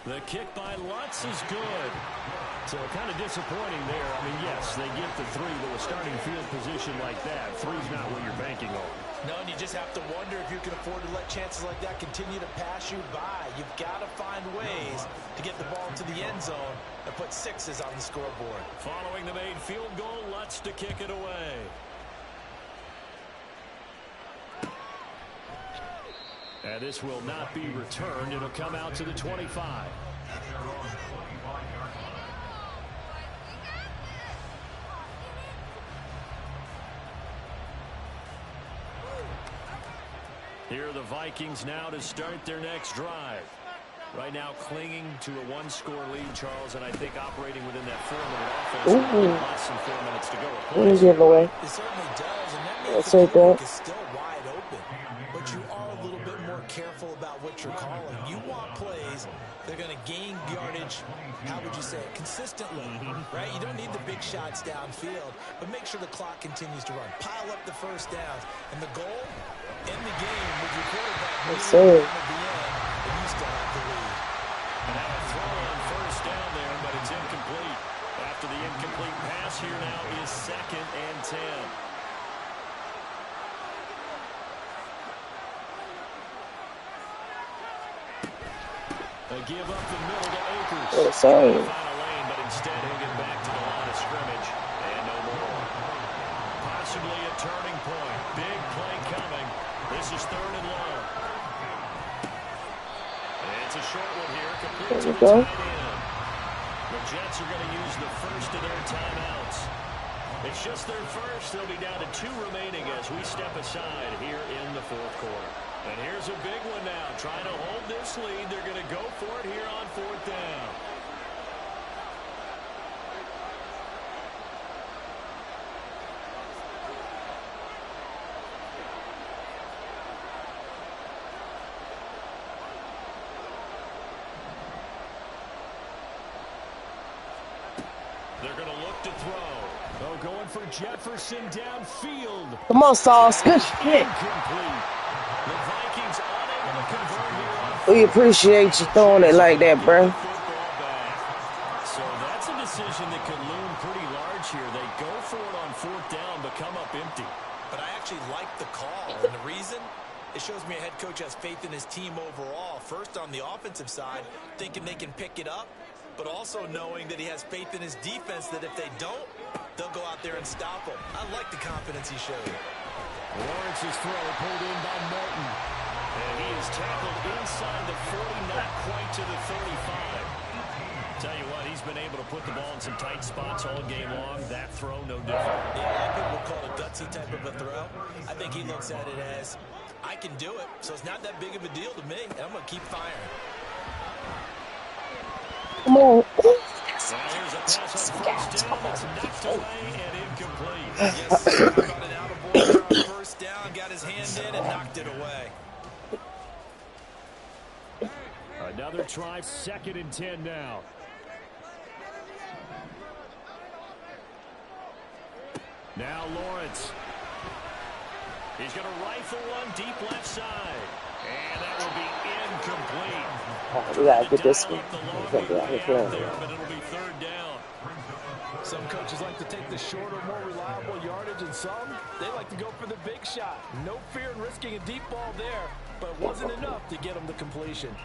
The kick by Lutz is good. So kind of disappointing there. I mean, yes, they get the 3, but with starting field position like that, 3's not what you're banking on. No, and you just have to wonder if you can afford to let chances like that continue to pass you by. You've got to find ways to get the ball to the end zone and put 6s on the scoreboard. Following the made field goal, Lutz to kick it away. And this will not be returned. It'll come out to the 25. Here are the Vikings now to start their next drive. Right now clinging to a one-score lead, Charles, and I think operating within that 4-minute offense with less than 4 minutes to go. Give away. It certainly does, and that means Let's the take that. playbook is still wide open. But you are a little bit more careful about what you're calling. You want plays that are going to gain yardage, how would you say it, consistently, right? You don't need the big shots downfield, but make sure the clock continues to run. Pile up the first downs. And the goal, end the game with your quarterback moving down at the end, and you still have the lead. And now a throw on first down there, but it's incomplete. After the incomplete pass, here now is 2nd and 10. They give up the middle to Akers. Sorry. Final lane, but instead he'll get back to the line of scrimmage and no more. Possibly a turning point. Big play coming. This is 3rd and long. It's a short one here. Complete to the tight end. The Jets are going to use the first of their timeouts. It's just their first. They'll be down to 2 remaining as we step aside here in the 4th quarter. And here's a big one now. Trying to hold this lead. They're going to go for it here on 4th down. They're going to look to throw. Oh, going for Jefferson downfield. Come on, Sauce. Good shit. Incomplete. The Vikings unable to convert here on We appreciate you throwing it like that, bro. So that's a decision that could loom pretty large here. They go for it on 4th down, but come up empty. But I actually like the call, and the reason? It shows me a head coach has faith in his team overall. First on the offensive side, thinking they can pick it up, but also knowing that he has faith in his defense that if they don't, they'll go out there and stop them. I like the confidence he showed. Lawrence's throw pulled in by Morton. And he is tackled inside the 40, not quite to the 35. Tell you what, he's been able to put the ball in some tight spots all game long. That throw, no different. Yeah, a lot of people call it a gutsy type of a throw. I think he looks at it as, I can do it, so it's not that big of a deal to me, and I'm going to keep firing. Come on. Now here's a pass on 1st down that's knocked away and incomplete. Yes, sir. How about an out-of-board on 1st down, got his hand in and knocked it away. Another try, 2nd and 10 now. Now Lawrence. He's going to rifle one deep left side. And that will be incomplete. We gotta get this one. But it'll be 3rd down. Some coaches like to take the shorter, more reliable yardage, and some, they like to go for the big shot. No fear in risking a deep ball there, but it wasn't enough to get them to completion.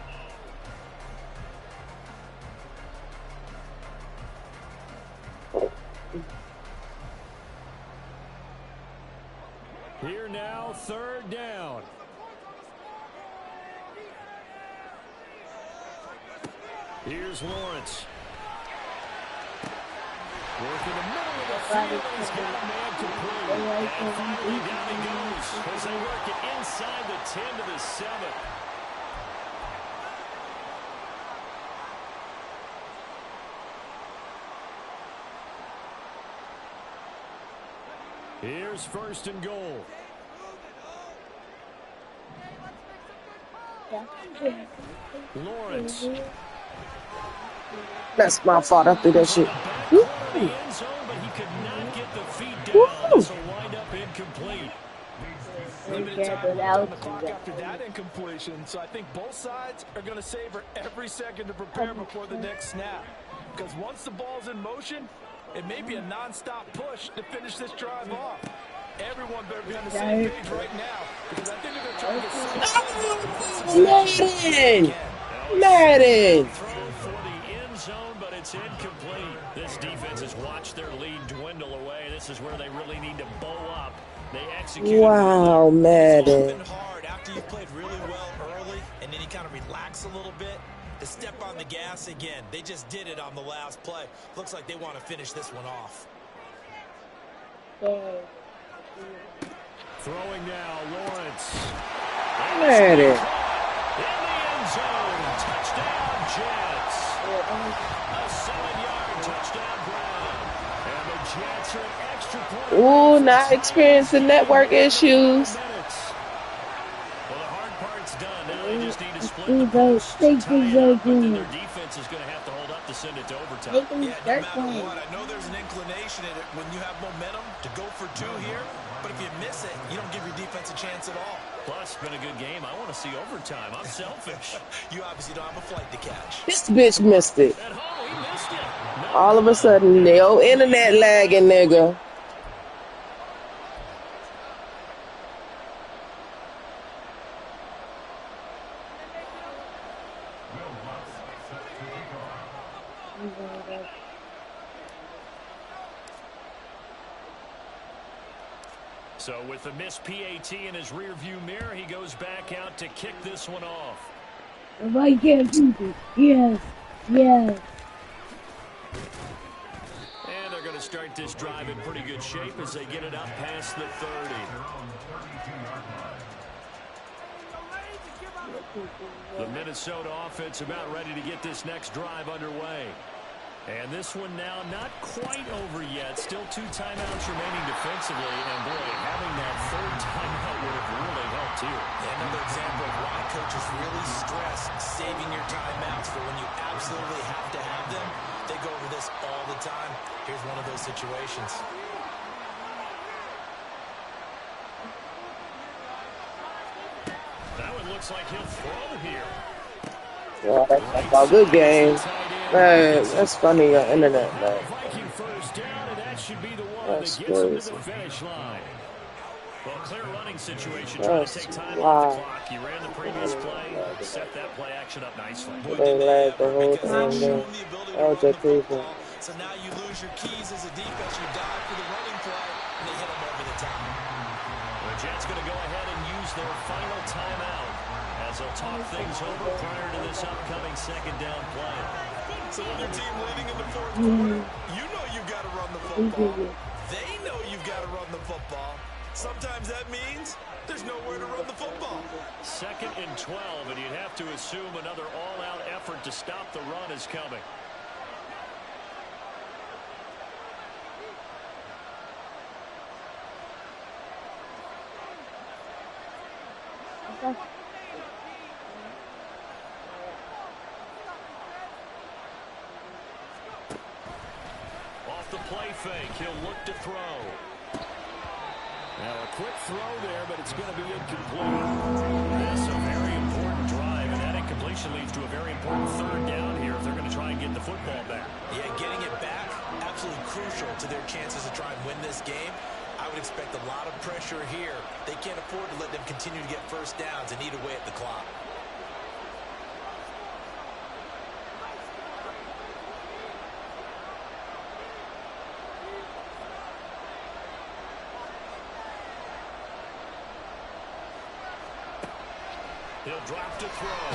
Here now, 3rd down. Here's Lawrence. Work in the middle of the field. He's got a man complete. And finally down he goes as they work it inside the 10 to the 7. Here's 1st and goal. Lawrence. That's my fault. I threw that shit. Woo. The end zone, but he could not get the feet down. This will wind up incomplete. Limited time left on the clock after that incompletion, so I think both sides are going to savor every second to prepare before the next snap. Because once the ball's in motion, it may be a non-stop push to finish this drive off. Everyone better be on the same page right now, because I think they're going to try to get Madden! Throw for the end zone, but it's incomplete. This defense has watched their lead dwindle away. This is where they really need to bow up. They execute. Wow, Madden. It's often hard after you've played really well early, and then you kind of relax a little bit to step on the gas again. They just did it on the last play. Looks like they want to finish this one off. Throwing now, Lawrence. Man, In it. the end zone. Touchdown, Jets. A 7-yard touchdown Brown. And the Jets are an extra point Ooh, away from not tying this experiencing game network here in the final issues. minutes. Well, the hard part's done. Now they just need to split See the those points to tie Vikings it are up, but then their doing. defense is going to have to hold up to send it to overtime. They can Yeah, no start matter playing. what, I know there's an inclination in it when you have momentum to go for two here, but if you miss it, you don't give your defense a chance at all. Plus, it's been a good game. I want to see overtime. I'm selfish. You obviously don't have a flight to catch. This bitch missed it. At home, he missed it. No All of a good. sudden, the old internet lagging, nigga. So with the missed PAT in his rearview mirror, he goes back out to kick this one off. If I can't do this, yes, yes. And they're going to start this drive in pretty good shape as they get it up past the 30. The Minnesota offense about ready to get this next drive underway. And this one now not quite over yet. Still 2 timeouts remaining defensively. And boy, having that third timeout would have really helped too. Yeah, another example of why coaches really stress saving your timeouts for when you absolutely have to have them. They go over this all the time. Here's one of those situations. That one looks like he'll throw here. Yeah, that's a good game. Man, that's funny, your internet, man. Viking first down, and that should be the one That's that gets him to crazy. the finish line. Well, clear running situation, trying to That's take time off the wild. clock. He ran the previous play, set that play action up nicely. Boy, They did they lagged the ever, whole because they've thing shown down. the ability to That was run just the people. football. So now you lose your keys as a defense. You dive for the running play, and they hit them over the top. The Jets going to go ahead and use their final timeout as they'll talk things over prior to this upcoming second down play. So when your team leading in the fourth quarter, you know you've got to run the football. They know you've got to run the football. Sometimes that means there's nowhere to run the football. 2nd and 12, and you'd have to assume another all-out effort to stop the run is coming. Okay. Off the play fake, he'll look to throw. Now a quick throw there, but it's going to be incomplete. This is a very important drive, and that incompletion leads to a very important third down here if they're going to try and get the football back. Yeah, getting it back, absolutely crucial to their chances to try and win this game. I would expect a lot of pressure here. They can't afford to let them continue to get first downs and eat away at the clock. He'll drop to throw.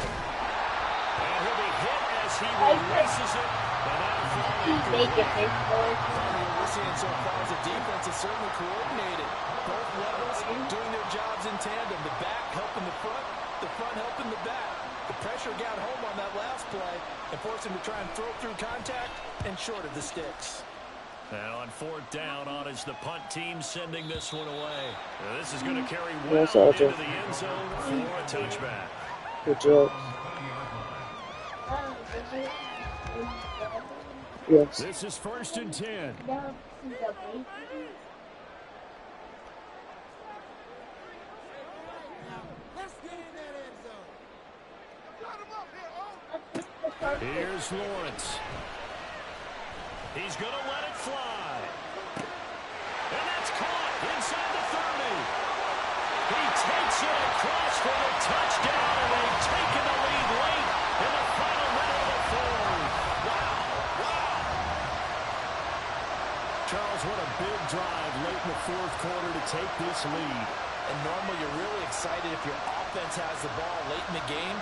And he'll be hit as he releases it. And that'll fall Make it incomplete. big boy. What we're seeing so far is the defense is certainly coordinated. Both levels doing their jobs in tandem. The back helping the front helping the back. The pressure got home on that last play and forced him to try and throw through contact and short of the sticks. Now on 4th down, on is the punt team sending this one away. Now this is going to carry well Yes, into Archer. the end zone for a touchback. Good job. Yes. This is 1st and 10. Now, the Vikings. Here's Lawrence. He's going to let it fly. And that's caught inside the 30. He takes it across for the touchdown, and they've taken the lead late in the final minute of the fourth. Wow. Charles, what a big drive late in the fourth quarter to take this lead. And normally you're really excited if your offense has the ball late in the game.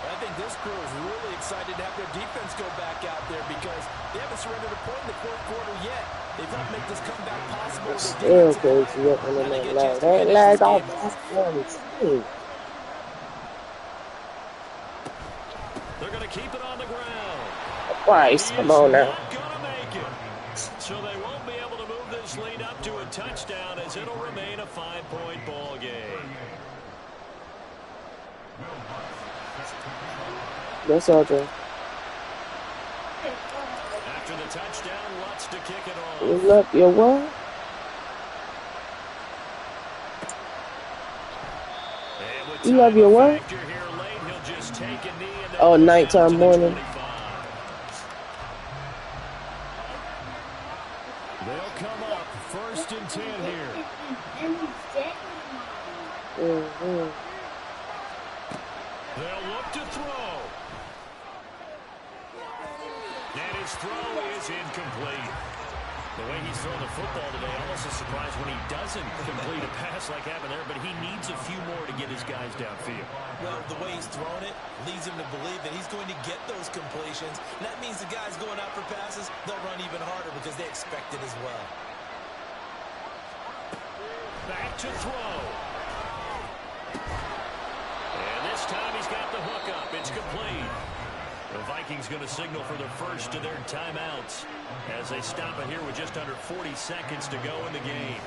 But I think this crew is really excited to have their defense go back out there because they haven't surrendered a point in the fourth quarter yet. They've helped make this comeback possible. Still crazy up on that lag. That lag off. to keep it on the ground. Christ, come on now. Not going to make it. So they won't be able to move this lead up to a touchdown as it'll remain a 5-point ball game. That's all, Joe. After the touchdown, Lutz to kick it off. You left your what? You love your what? Oh, nighttime morning. They'll come up 1st and 10 here. They'll look to throw. And his throw is incomplete. The way he's throwing the football today, almost a surprise when he doesn't complete a pass like happened there, but he needs a few more to get his guys downfield. Well, the way he's thrown it leads him to believe that he's going to get those completions. And that means the guys going out for passes, they'll run even harder because they expect it as well. Back to throw. And this time he's got the hook up. It's complete. The Vikings going to signal for the first of their timeouts as they stop it here with just under 40 seconds to go in the game.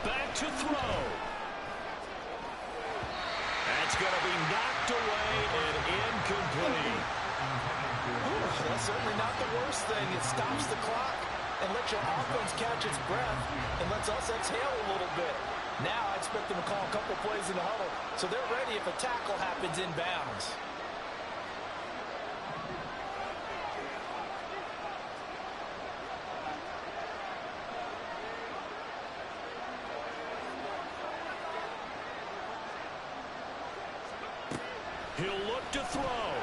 Back to throw. That's going to be knocked away and incomplete. That's certainly not the worst thing. It stops the clock and lets your offense catch its breath and lets us exhale a little bit. Now I expect them to call a couple plays in the huddle so they're ready if a tackle happens inbounds. He'll look to throw.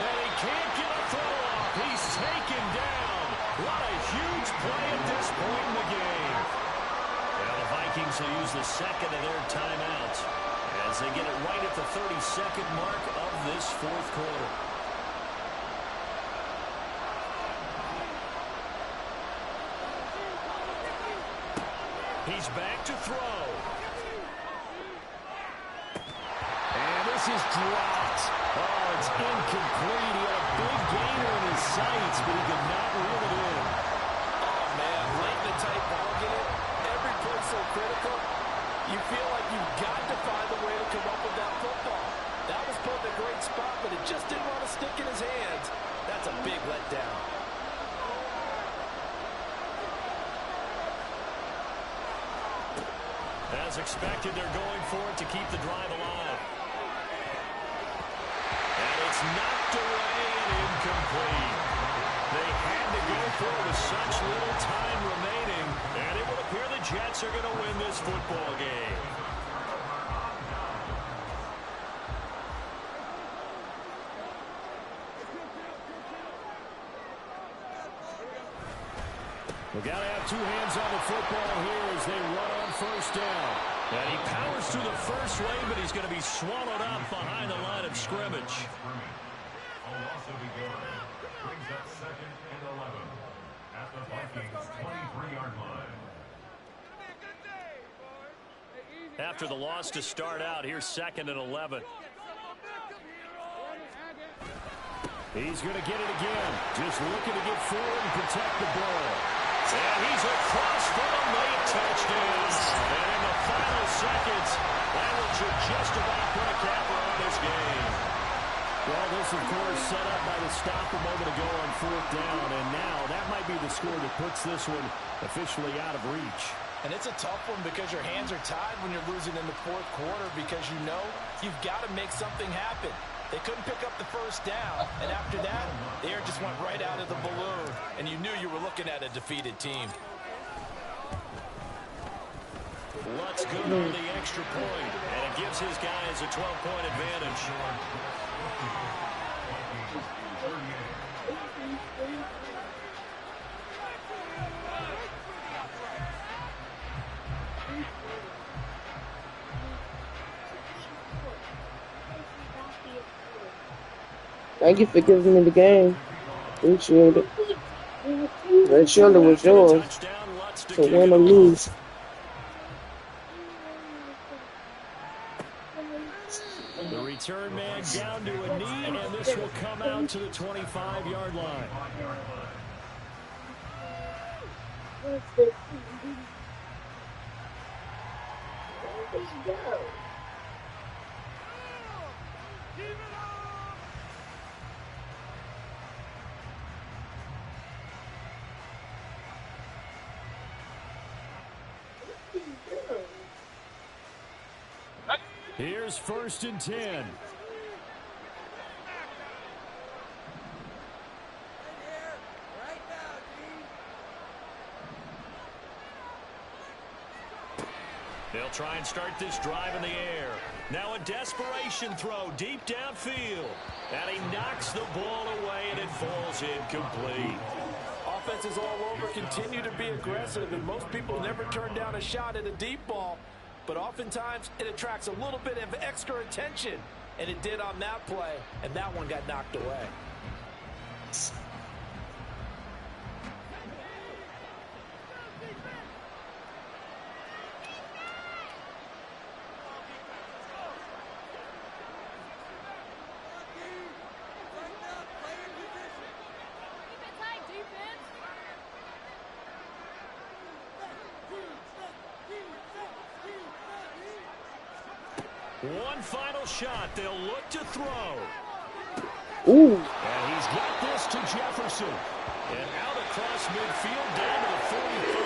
And he can't get a throw off. He's taken down. What a huge play at this point in the game. Well, the Vikings will use the second of their timeouts as they get it right at the 30-second mark of this fourth quarter. He's back to throw. And this is dropped. Oh, it's incomplete. He had a big gainer in his sights, but he could not reel it in. Oh, man, late in a tight ball game. Every play so critical. You feel like you've got to find a way to come up with that football. That was put in a great spot, but it just didn't want to stick in his hands. That's a big letdown. As expected, they're going for it to keep the drive alive. And it's knocked away and incomplete. They had to go for it with such little time remaining, and it would appear the Jets are going to win this football game. We've got to have two hands on the football here as they run on first down. And he powers through the first lane, but he's going to be swallowed up behind the line of scrimmage. Brings up 2nd and 11 at the Vikings 23-yard line. After the loss to start out, here's 2nd and 11. He's going to get it again. Just looking to get forward and protect the ball. And he's across for a late touchdown. And in the final seconds, that one should just about put a capper on this game. Well, this, of course, set up by the stop a moment ago on 4th down. And now that might be the score that puts this one officially out of reach. And it's a tough one because your hands are tied when you're losing in the 4th quarter because you know you've got to make something happen. They couldn't pick up the first down, and after that, the air just went right out of the balloon, and you knew you were looking at a defeated team. Lutz good on the extra point, and it gives his guys a 12-point advantage. Thank you for giving me the game. Appreciate it. Yeah, That surely was After the yours touchdown, Lutz to to kick win it or off. lose. The return man down to a knee, and this will come out to the 25-yard line. Where did he go? Here's 1st and 10. They'll try and start this drive in the air. Now a desperation throw deep downfield. And he knocks the ball away, and it falls incomplete. Offenses all over continue to be aggressive, and most people never turn down a shot at a deep ball. But oftentimes, it attracts a little bit of extra attention. And it did on that play, and that one got knocked away. One final shot. They'll look to throw. Ooh. And he's got this to Jefferson. And out across midfield down to the 45.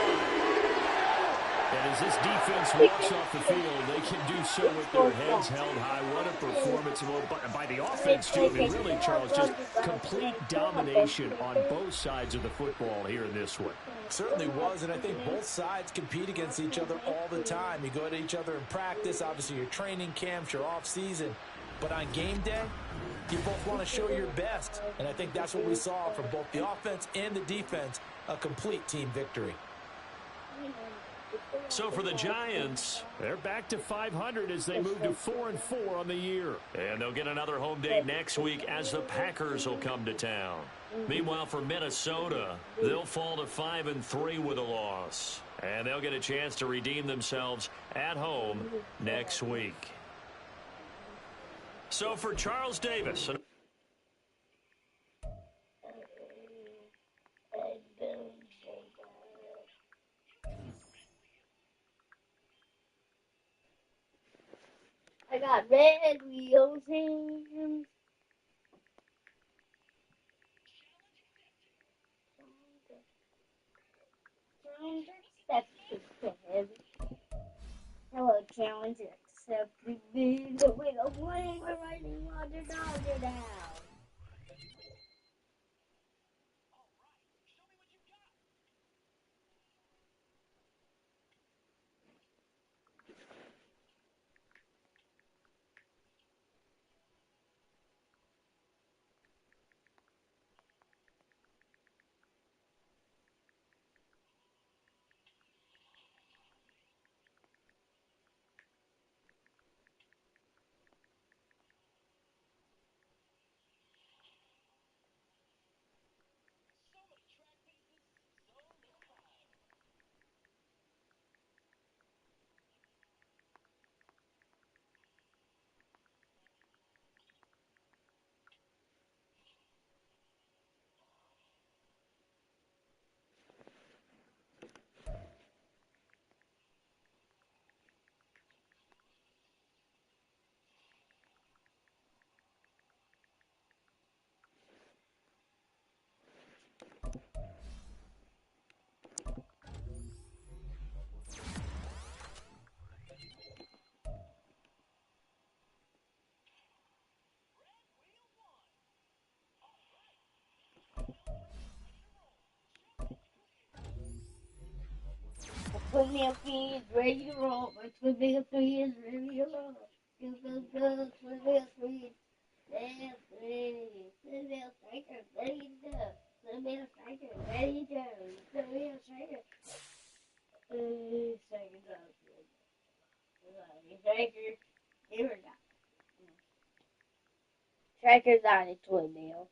And as this defense walks off the field, they can do so with their heads held high. What a performance by the offense, too. I mean, really, Charles, just complete domination on both sides of the football here in this one. Certainly was, and I think both sides compete against each other all the time. You go at each other in practice, obviously your training camps, your off-season. But on game day, you both want to show your best. And I think that's what we saw from both the offense and the defense, a complete team victory. So for the Giants, they're back to 500 as they move to 4-4 on the year. And they'll get another home day next week as the Packers will come to town. Meanwhile, for Minnesota, they'll fall to 5-3 with a loss. And they'll get a chance to redeem themselves at home next week. So for Charles Davis. I got red wheels and accepted. Hello, challenge accepted. The way of playing the writing on the dog now. Twin Mill Three is ready to roll. My Twin Mill Three is ready to roll. Go, go, go, Twin Mill Three. That's three. Twin Mill Striker ready to go. Twin Mill Striker ready to go. Twin Mill Striker. Striker's up. Striker. Here we go. Striker's on a Twin Mill.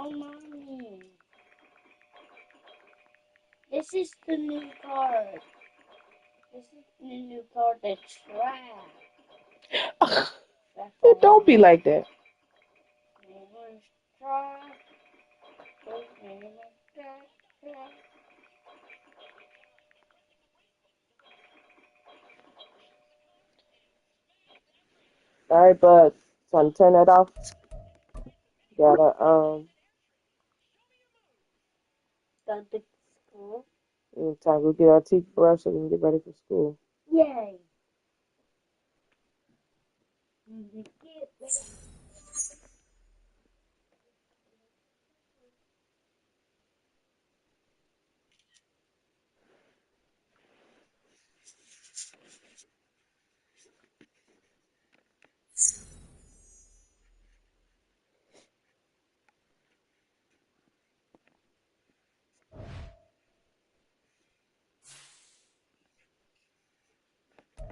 Oh, mommy. This is the new card. This is the new card that's trapped. Don't be like that. All right, bud. Son, turn that off. Gotta Go to school. time to get our teeth brushed so we can get ready for school. Yay.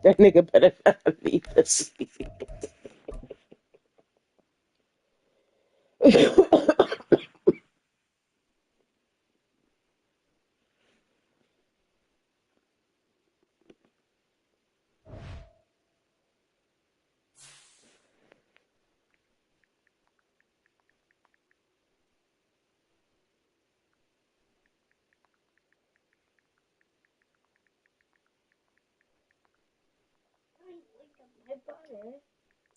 That nigga better not be asleep. My brother.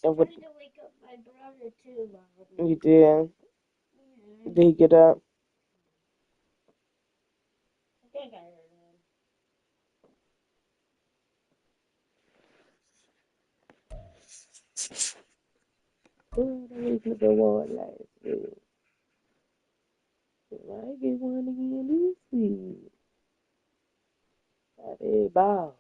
And what, Trying to wake up my brother too, Mom. you did? Yeah. Did he get up? I think I heard him. Oh, that was the one last week. I get one again this week. That is ball.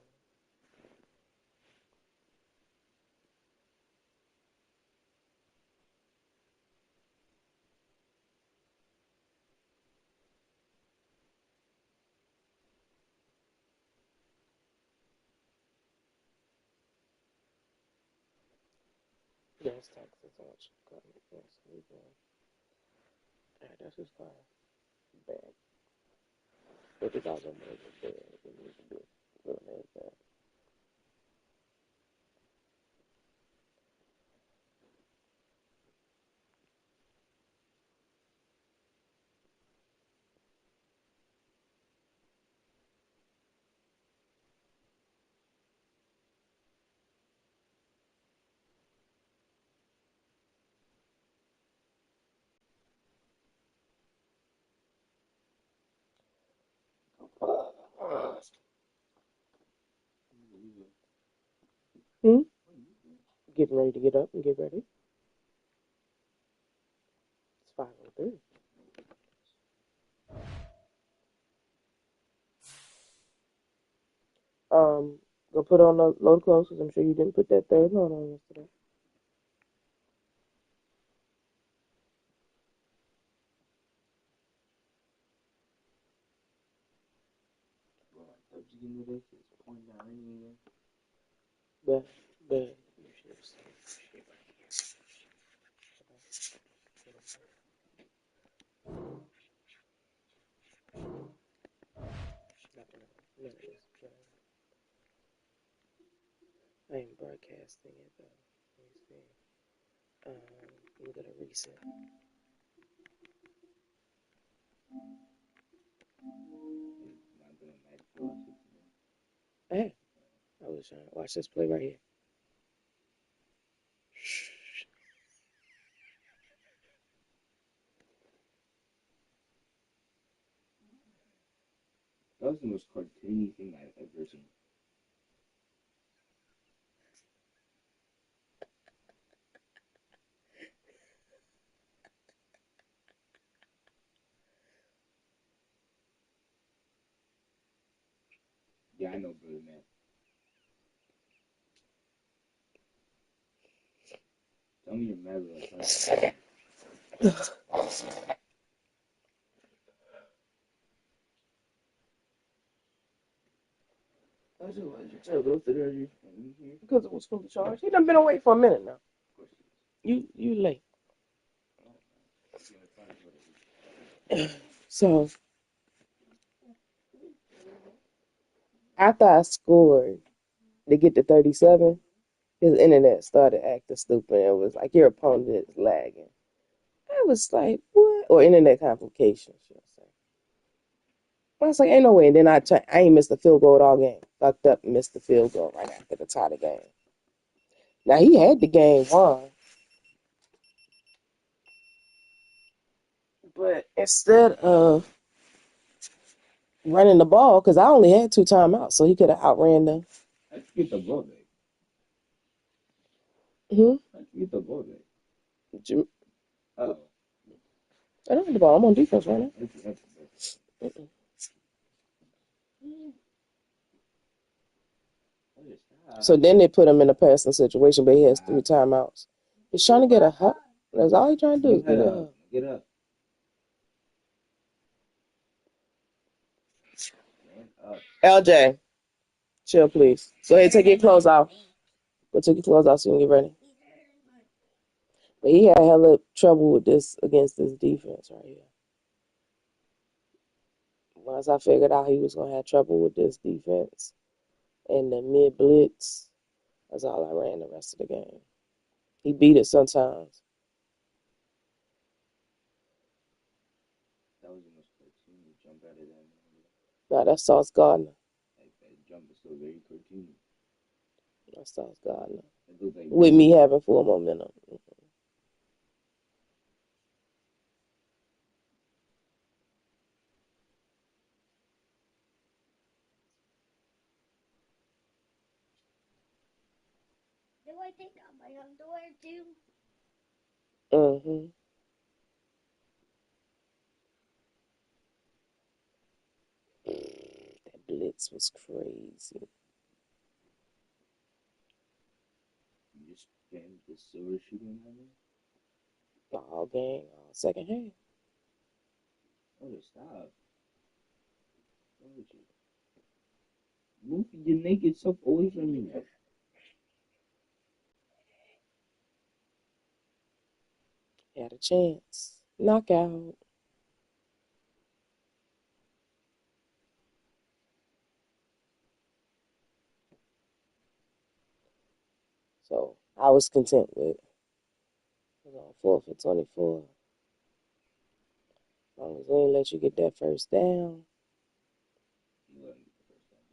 Yes, Texas. I want you to come. Yes, we do. All right, that's his car. Bad. $50 on my bed. We need to do real nice bad. Hmm? Getting ready to get up and get ready. It's 5:03. Go put on the load clothes because I'm sure you didn't put that third load on yesterday. But you should have seen shit right here. None of this. I ain't broadcasting it though. Let me see. Let me go to recent. Hey, I was trying to watch this play right here. That was the most cartoony thing I've ever seen. Yeah, I know, brother, man. Tell me you're mad with us. I just wanted you to go through there because it was fully charged. He done been away for a minute now. You late. So after I scored to get to 37, his internet started acting stupid. It was like your opponent is lagging. I was like, what? Or internet complications, should I say. I was like, ain't no way. And then I ain't missed the field goal all game. Fucked up and missed the field goal right after the tie the game. Now he had the game won. But instead of running the ball, because I only had 2 timeouts, so he could have outran them. I get the ball back. I get the ball back. Oh. I don't have the ball. I'm on defense right now. So then they put him in a passing situation, but he has 3 timeouts. He's trying to get a hut. That's all he's trying to do is get a hut. Get up. LJ, chill, please. Go ahead, take your clothes off. Go take your clothes off so you can get ready. But he had hella trouble with this against this defense right here. Once I figured out he was going to have trouble with this defense and the mid blitz, that's all I ran the rest of the game. He beat it sometimes. That was the most cartoony jump out of that. Nah, that's Sauce Gardner. Like, that jump is so very cartoony. That's Sauce Gardner. Like with me having full momentum. Do I take out my underwear too? Mm-hmm. That blitz was crazy. You just spammed the silver shooting on me? All game, all second half. Oh, stop. What's wrong with you? Move your naked self away from me. Had a chance. Knockout. So I was content with it. I was on 4 for 24. As long as we ain't let you get that first down. You let me get the first down.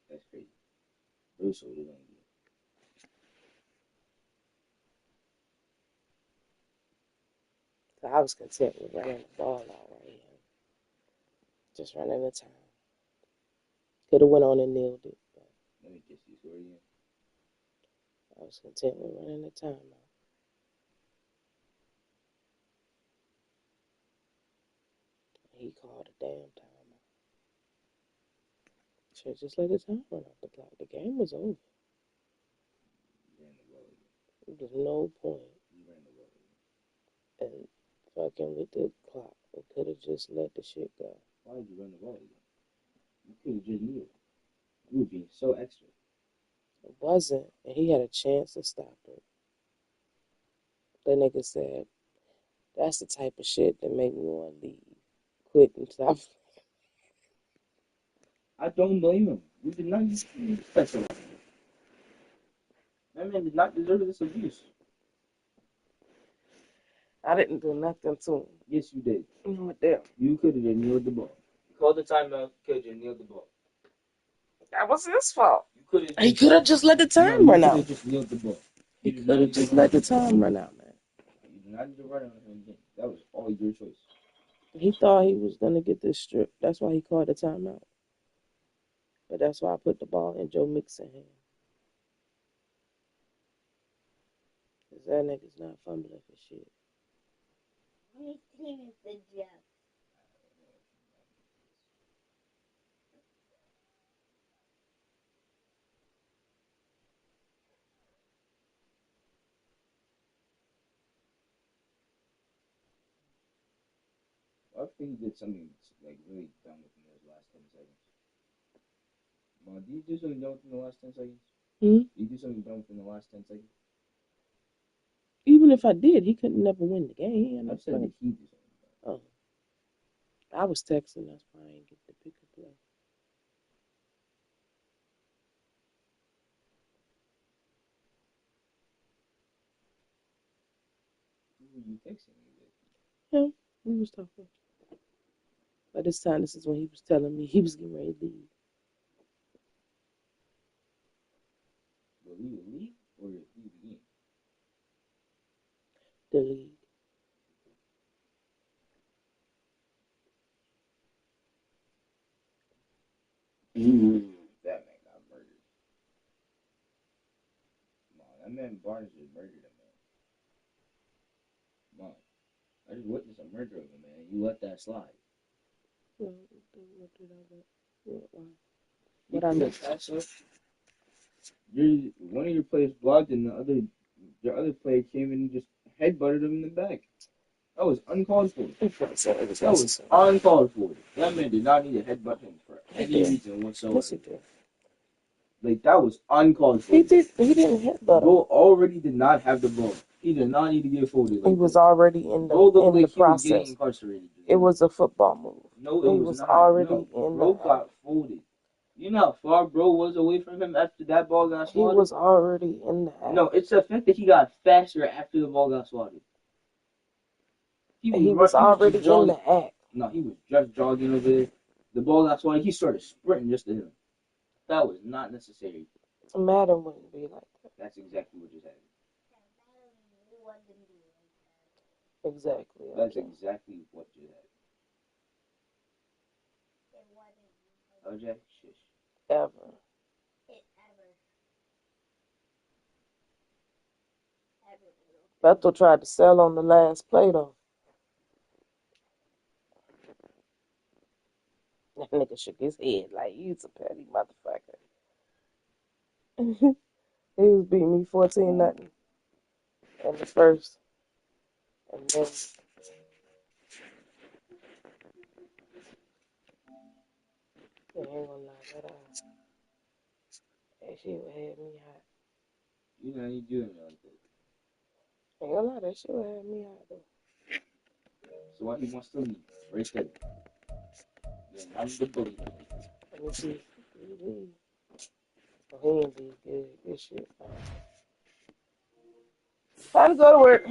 That's crazy. Bruce would have done it. So I was content with running the ball out right here. Just running the time. Could have went on and nailed it. But Let me kiss you, swear again. I was content with running the time out. He called a damn timeout. Should just let the time run off the clock. The game was over. You ran the ball again. There's no point You ran the ball again. in fucking with the clock. We could have just let the shit go. Why did you run the ball again? You could have just kneeled. You were being so extra. It wasn't, and he had a chance to stop it. That nigga said, that's the type of shit that make me want to leave. Quit and stop. I don't blame him. You did not use special. That man did not deserve this abuse. I didn't do nothing to him. Yes, you did. What the hell? You could have just kneeled the ball. Call the timeout. Could have just kneeled the ball. That was his fault. You could have. He could have just let the time No, run you could out. have just kneeled the ball. He could have just let the time run out, man. You did not need to run on him again. That was all your choice. He thought he was going to get this strip. That's why he called the timeout. But that's why I put the ball in Joe Mixon's hand. Because that nigga's not fumbling for shit. My team is the Jets. I think he did something like really dumb within those last 10 seconds. Did you do something dumb within the last 10 seconds? Hmm? Did you do something dumb within the last 10 seconds? Even if I did, he couldn't never win the game. I said that he did something dumb. Oh. I was texting. That's why I didn't get the pick up play. Who were you texting me with? Him. We was talking. By this time, this is when he was telling me he was getting ready to leave. Will he leave or leave the game? The league. That man got murdered. That man Barnes just murdered a man. I just witnessed a murder of a man. You let that slide. What did I do? What I missed? One of your players blocked, and the other player came in and just headbutted him in the back. That was uncalled for. That was uncalled for. That man did not need to headbutt him for any reason whatsoever. Yes, he did. Like, that was uncalled for. He didn't headbutt him. Bro already did not have the ball. He did not need to get folded. He was already in the process. Incarcerated. It was a football move. No, it was not. Already no, in bro the got folded. You know how far bro was away from him after that ball got swatted? He was already in the act. No, it's the fact that he got faster after the ball got swatted. He was already in the act. No, he was just jogging over there. The ball got swatted. He started sprinting just to him. That was not necessary. Madden wouldn't be like that. That's exactly what just happened. Exactly. That's exactly what just happened. OJ, shush. Ever. Bethel tried to sell on the last play, though. That nigga shook his head like, you's a petty motherfucker. He was beating me 14-0 in the first. And then I ain't gonna lie, that shit would have me hot. You know, you doing it like that. Ain't gonna lie, that shit would have me hot, though. So why he wants to leave? Right there. Yeah, I'm the bully. Let me see. Oh, he ain't leave. Good shit. Time to go to work.